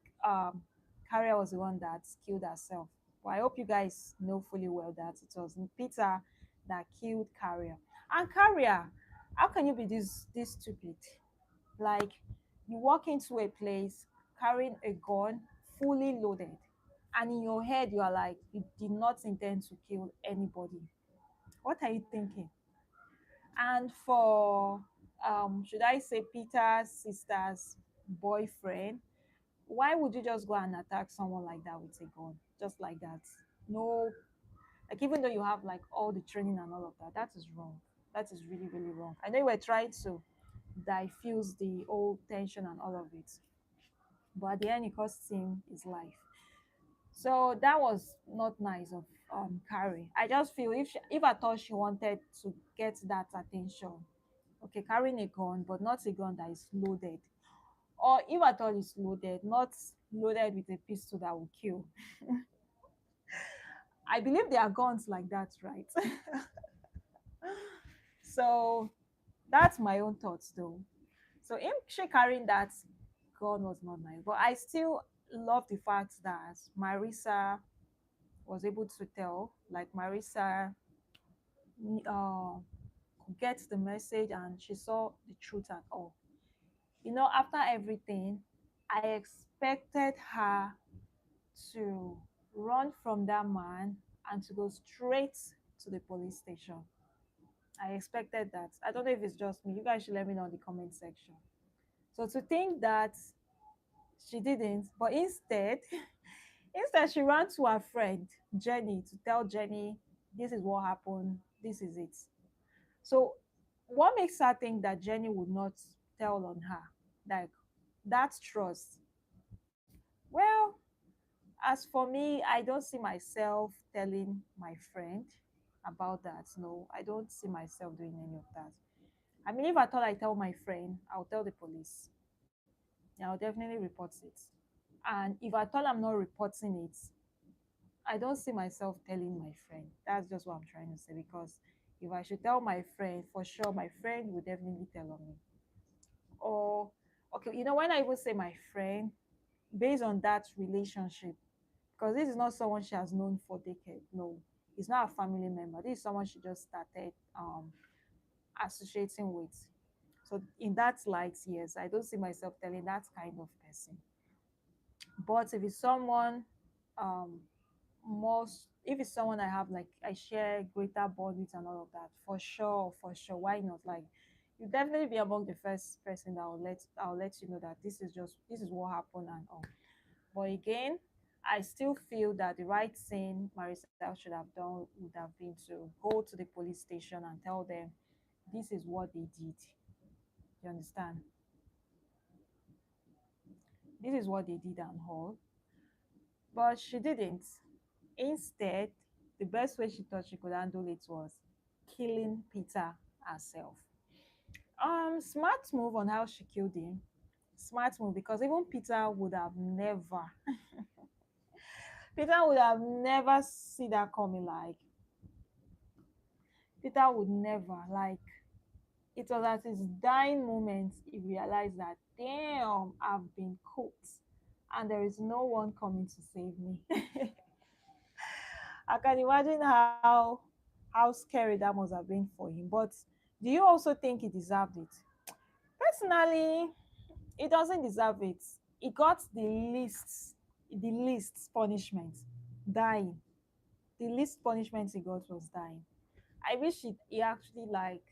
Carrie was the one that killed herself. But I hope you guys know fully well that it was Peter that killed Carrier. And Carrier, how can you be this stupid? Like you walk into a place carrying a gun fully loaded, and in your head you are like you did not intend to kill anybody. What are you thinking? And for should I say Peter's sister's boyfriend, why would you just go and attack someone like that with a gun? Just like that. No, like even though you have like all the training and all of that, that is wrong. That is really, really wrong. I know you were trying to diffuse the whole tension and all of it, but at the end it cost him his life. So that was not nice of Carrie. I just feel if I thought she wanted to get that attention, okay, carrying a gun, but not a gun that is loaded. Or if at all it's loaded, not loaded with a pistol that will kill. I believe there are guns like that, right? So that's my own thoughts though. So him she carrying that gun was not nice. But I still love the fact that Marisa was able to tell, like Marisa uh, gets the message and she saw the truth and all. You know, after everything, I expected her to run from that man and to go straight to the police station. I expected that. I don't know if it's just me. You guys should let me know in the comment section. So to think that she didn't, but instead she ran to her friend Jenny to tell Jenny this is what happened, this is it. So what makes her think that Jenny would not tell on her? Like that's trust. Well, as for me, I don't see myself telling my friend about that. No, I don't see myself doing any of that. I mean, if I thought I tell my friend, I'll tell the police. Yeah, I'll definitely report it. And if I thought I'm not reporting it, I don't see myself telling my friend. That's just what I'm trying to say. Because if I should tell my friend, for sure, my friend will definitely tell on me. Or, okay, when I even say my friend, based on that relationship, because this is not someone she has known for decades. No, it's not a family member. This is someone she just started associating with. So in that light, yes, I don't see myself telling that kind of person. But if it's someone um, more, if it's someone I have like I share greater bond with and all of that, for sure, why not? Like you definitely be among the first person that I'll let you know that this is what happened and all. But again, I still feel that the right thing Maricel should have done would have been to go to the police station and tell them this is what they did. You understand? This is what they did and all. But she didn't. Instead, the best way she thought she could handle it was killing Peter herself. Smart move on how she killed him. Smart move because even Peter would have never, Peter would have never see that coming. Like Peter would never like. It was at his dying moment he realized that damn, I've been cooked, and there is no one coming to save me. I can imagine how scary that must have been for him. But do you also think he deserved it? Personally, he doesn't deserve it. He got the least punishment, dying. The least punishment he got was dying. I wish he actually like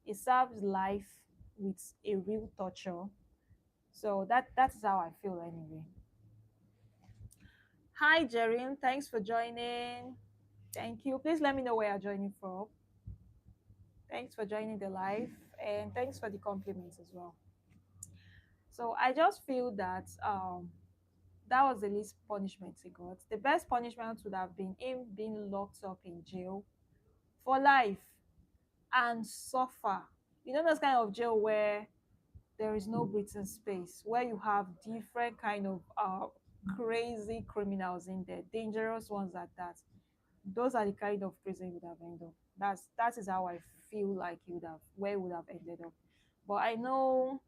he served life with a real torture. So that is how I feel anyway. Hi Jerin, thanks for joining. Thank you. Please let me know where you're joining from. Thanks for joining the live and thanks for the compliments as well. So I just feel that that was the least punishment he got. The best punishment would have been him being locked up in jail for life and suffer. You know those kind of jail where there is no breathing space, where you have different kind of crazy criminals in there, dangerous ones at that. Those are the kind of prison he would have ended up. That is how I feel like he would have where he would have ended up. But I know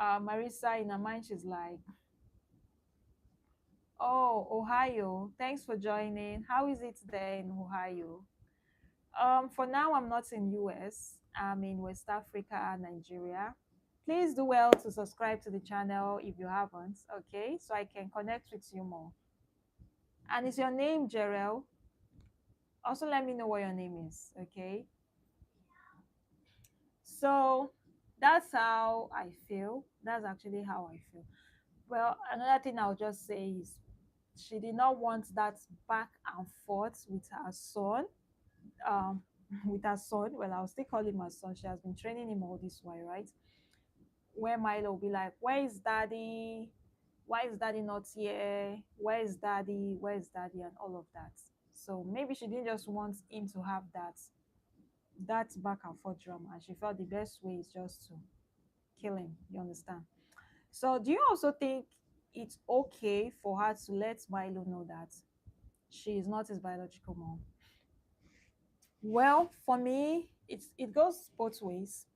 Marissa in her mind she's like, oh, Ohio, thanks for joining. How is it there in Ohio? For now, I'm not in US. I'm in West Africa, Nigeria. Please do well to subscribe to the channel if you haven't, okay? So I can connect with you more. And is your name Jerel? Also, let me know what your name is, okay? So that's how I feel. That's actually how I feel. Well, another thing I'll just say is she did not want that back and forth with her son. Um, with her son. Well, I'll still call him her son. She has been training him all this while, right? Where Milo will be like, "Where is daddy? Why is daddy not here? Where is daddy? Where is daddy?" and all of that. So maybe she didn't just want him to have that back and forth drama, and she felt the best way is just to kill him. You understand? So do you also think it's okay for her to let Milo know that she is not his biological mom? Well, for me, it goes both ways.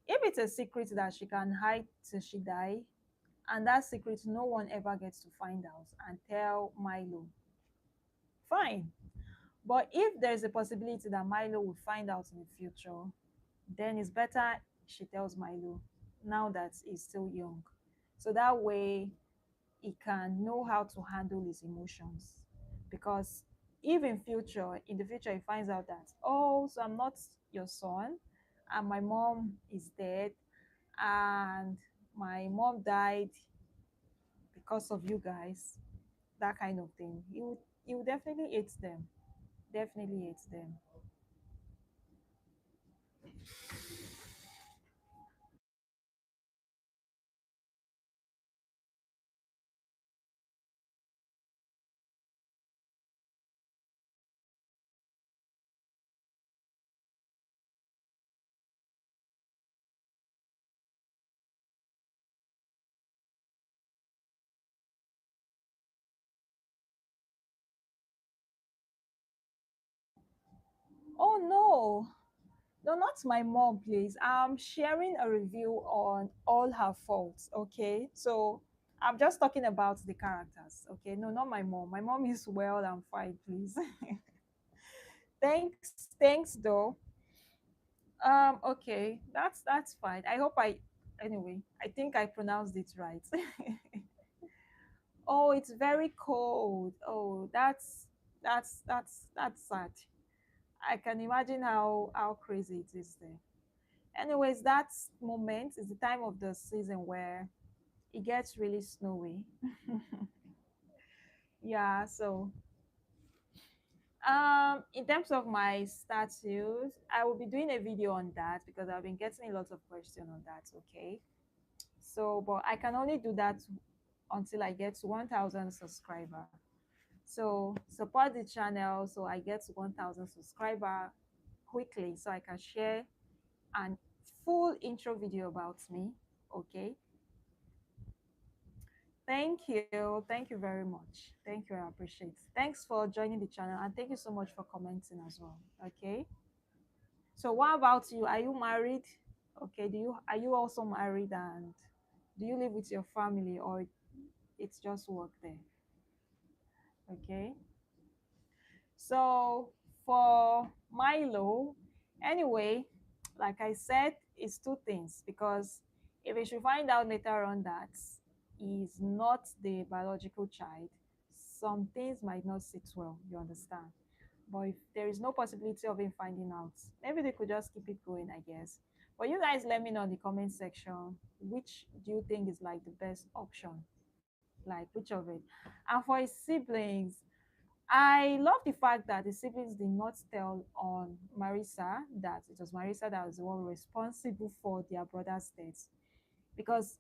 If it's a secret that she can hide till she die, and that secret no one ever gets to find out and tell Milo, fine. But if there's a possibility that Milo will find out in the future, then it's better she tells Milo now that he's still young. So that way he can know how to handle his emotions. Because if in the future, he finds out that, oh, so I'm not your son, and my mom is dead, and my mom died because of you guys, that kind of thing. You definitely hate them. Definitely hate them. Oh no. No, not my mom, please. I'm sharing a review on all her faults. Okay. So I'm just talking about the characters. Okay. No, not my mom. My mom is well and fine, please. Thanks though. Okay. That's fine. I hope anyway, I think I pronounced it right. Oh, it's very cold. Oh, that's That's sad. I can imagine how crazy it is there. Anyways, that moment is the time of the season where it gets really snowy. Yeah, so in terms of my status, I will be doing a video on that because I've been getting a lot of questions on that. Okay, so but I can only do that until I get to 1,000 subscriber. So support the channel so I get to 1,000 subscriber quickly so I can share an full intro video about me. Okay, thank you very much. Thank you, I appreciate. Thanks for joining the channel and thank you so much for commenting as well. Okay, so what about you? Are you married? Okay, do you are you also married, and do you live with your family, or it's just work there? Okay, so for Milo, anyway, like I said, it's two things because if we should find out later on that he's not the biological child, some things might not sit well, you understand? But if there is no possibility of him finding out, maybe they could just keep it going, I guess. But you guys let me know in the comment section which do you think is like the best option, like which of it. And for his siblings, I love the fact that the siblings did not tell on Marisa that it was Marisa that was the one responsible for their brother's death. Because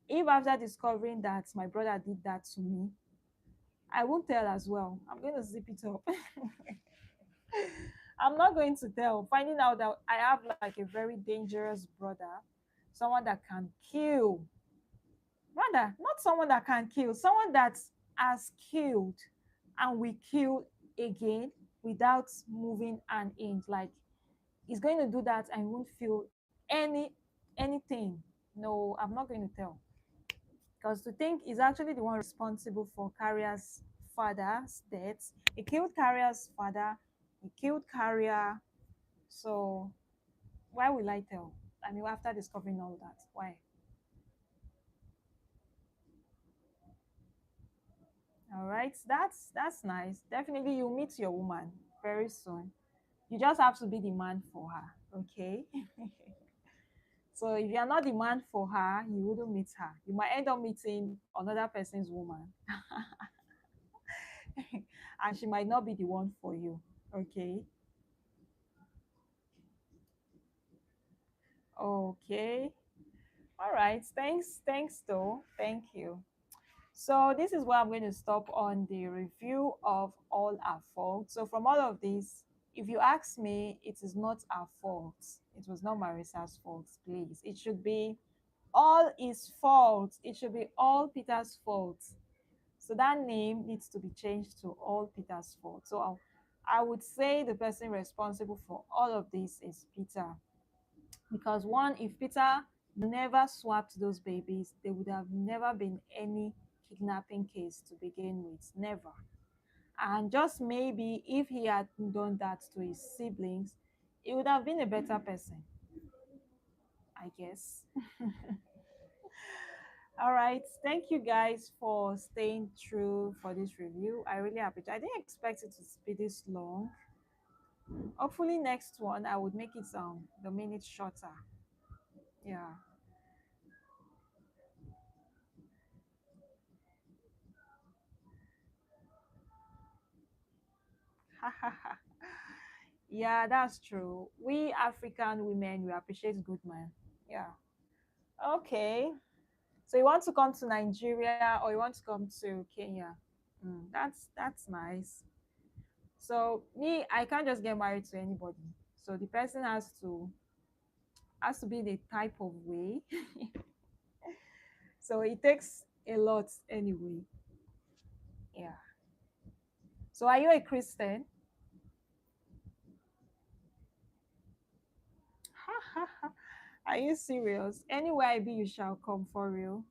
if after discovering that my brother did that to me, I won't tell as well. I'm going to zip it up. I'm not going to tell. Finding out that I have like a very dangerous brother, someone that can kill, rather, not someone that can kill, someone that has killed and will kill again without moving an inch. Like he's going to do that and won't feel anything. No, I'm not going to tell. Because to think he's actually the one responsible for Carrier's father's death. He killed Carrier's father, he killed Carrier. So why will I tell? I mean, after discovering all that, why? All right, that's nice. Definitely, you'll meet your woman very soon. You just have to be the man for her, okay? So if you're not the man for her, you wouldn't meet her. You might end up meeting another person's woman, and she might not be the one for you, okay? Okay. All right. Thanks, though. Thank you. So this is where I'm going to stop on the review of all our faults. So from all of this, if you ask me, it is not our fault. It was not Marisa's fault, please. It should be all his fault. It should be all Peter's fault. So that name needs to be changed to all Peter's fault. So I would say the person responsible for all of this is Peter. Because one, if Peter never swapped those babies, there would have never been any kidnapping case to begin with. Never. And just maybe if he had done that to his siblings, he would have been a better person, I guess. All right. Thank you guys for staying true for this review. I really appreciate it. I didn't expect it to be this long. Hopefully next one I would make it the minutes shorter. Yeah. Yeah, that's true. We African women, we appreciate good man. Yeah. Okay. So you want to come to Nigeria or you want to come to Kenya? That's nice. So me, I can't just get married to anybody. So the person has to be the type of way. So it takes a lot anyway. Yeah. So are you a Christian? Are you serious? Anywhere I be, you shall come for real.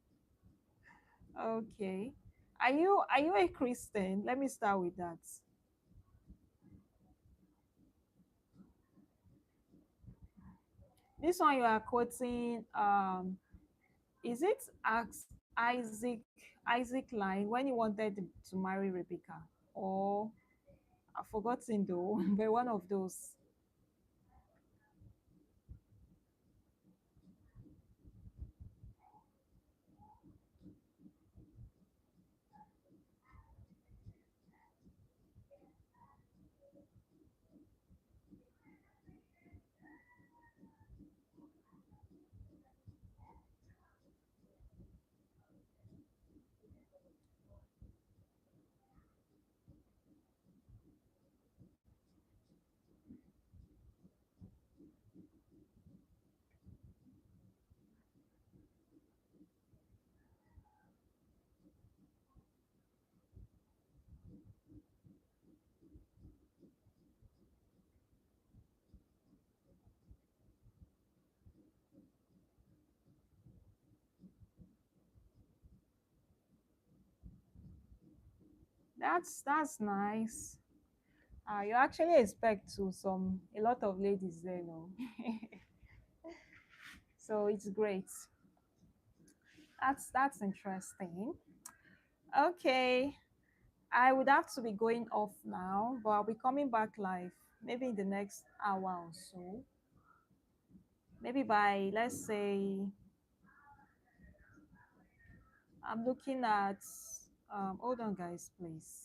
Okay. Are you a Christian? Let me start with that. This one you are quoting, is it Isaac Isaac line when he wanted to marry Rebecca? Or I've forgotten though, but one of those. That's nice. You actually expect to some a lot of ladies there, no? So it's great. That's interesting. Okay, I would have to be going off now, but I'll be coming back live maybe in the next hour or so. Maybe by, let's say, I'm looking at, hold on, guys, please.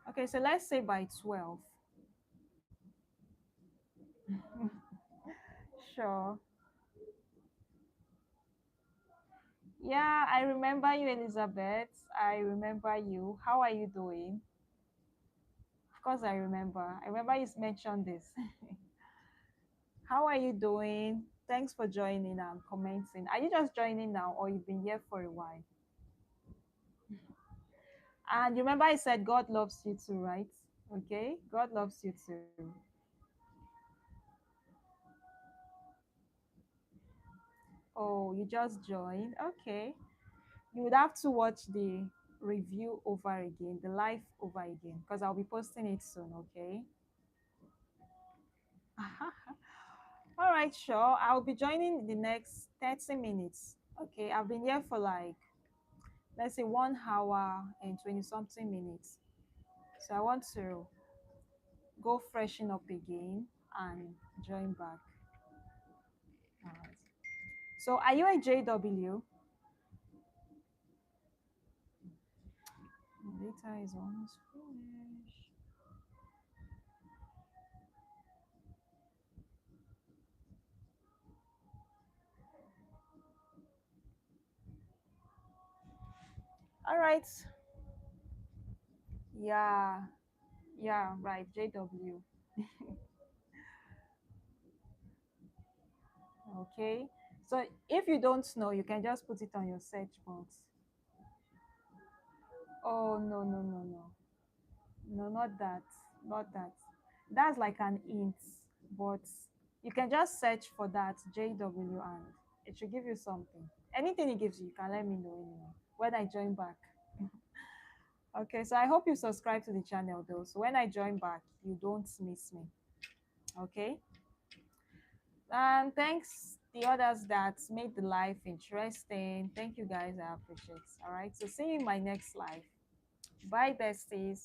Okay, so let's say by 12. Sure. Yeah, I remember you, Elizabeth. I remember you. How are you doing? Of course, I remember. I remember you mentioned this. How are you doing? Thanks for joining and commenting. Are you just joining now, or you've been here for a while? And remember, I said God loves you too, right? Okay, God loves you too. Oh, you just joined. Okay, you would have to watch the review over again, the live over again, because I'll be posting it soon. Okay. All right, sure. I'll be joining in the next 30 minutes. Okay, I've been here for like, let's say, 1 hour and 20 something minutes. So I want to go freshen up again and join back. All right. So are you a JW? Data is almost finished. All right. Yeah. Yeah, right. JW. Okay. So if you don't know, you can just put it on your search box. Oh, no, no, no, no. No, not that. Not that. That's like an int, but you can just search for that JW and it should give you something. Anything it gives you, you can let me know anyway when I join back. Okay, so I hope you subscribe to the channel though. So when I join back, you don't miss me. Okay. And thanks the others that made the life interesting. Thank you guys. I appreciate. All right. So see you in my next live. Bye, besties.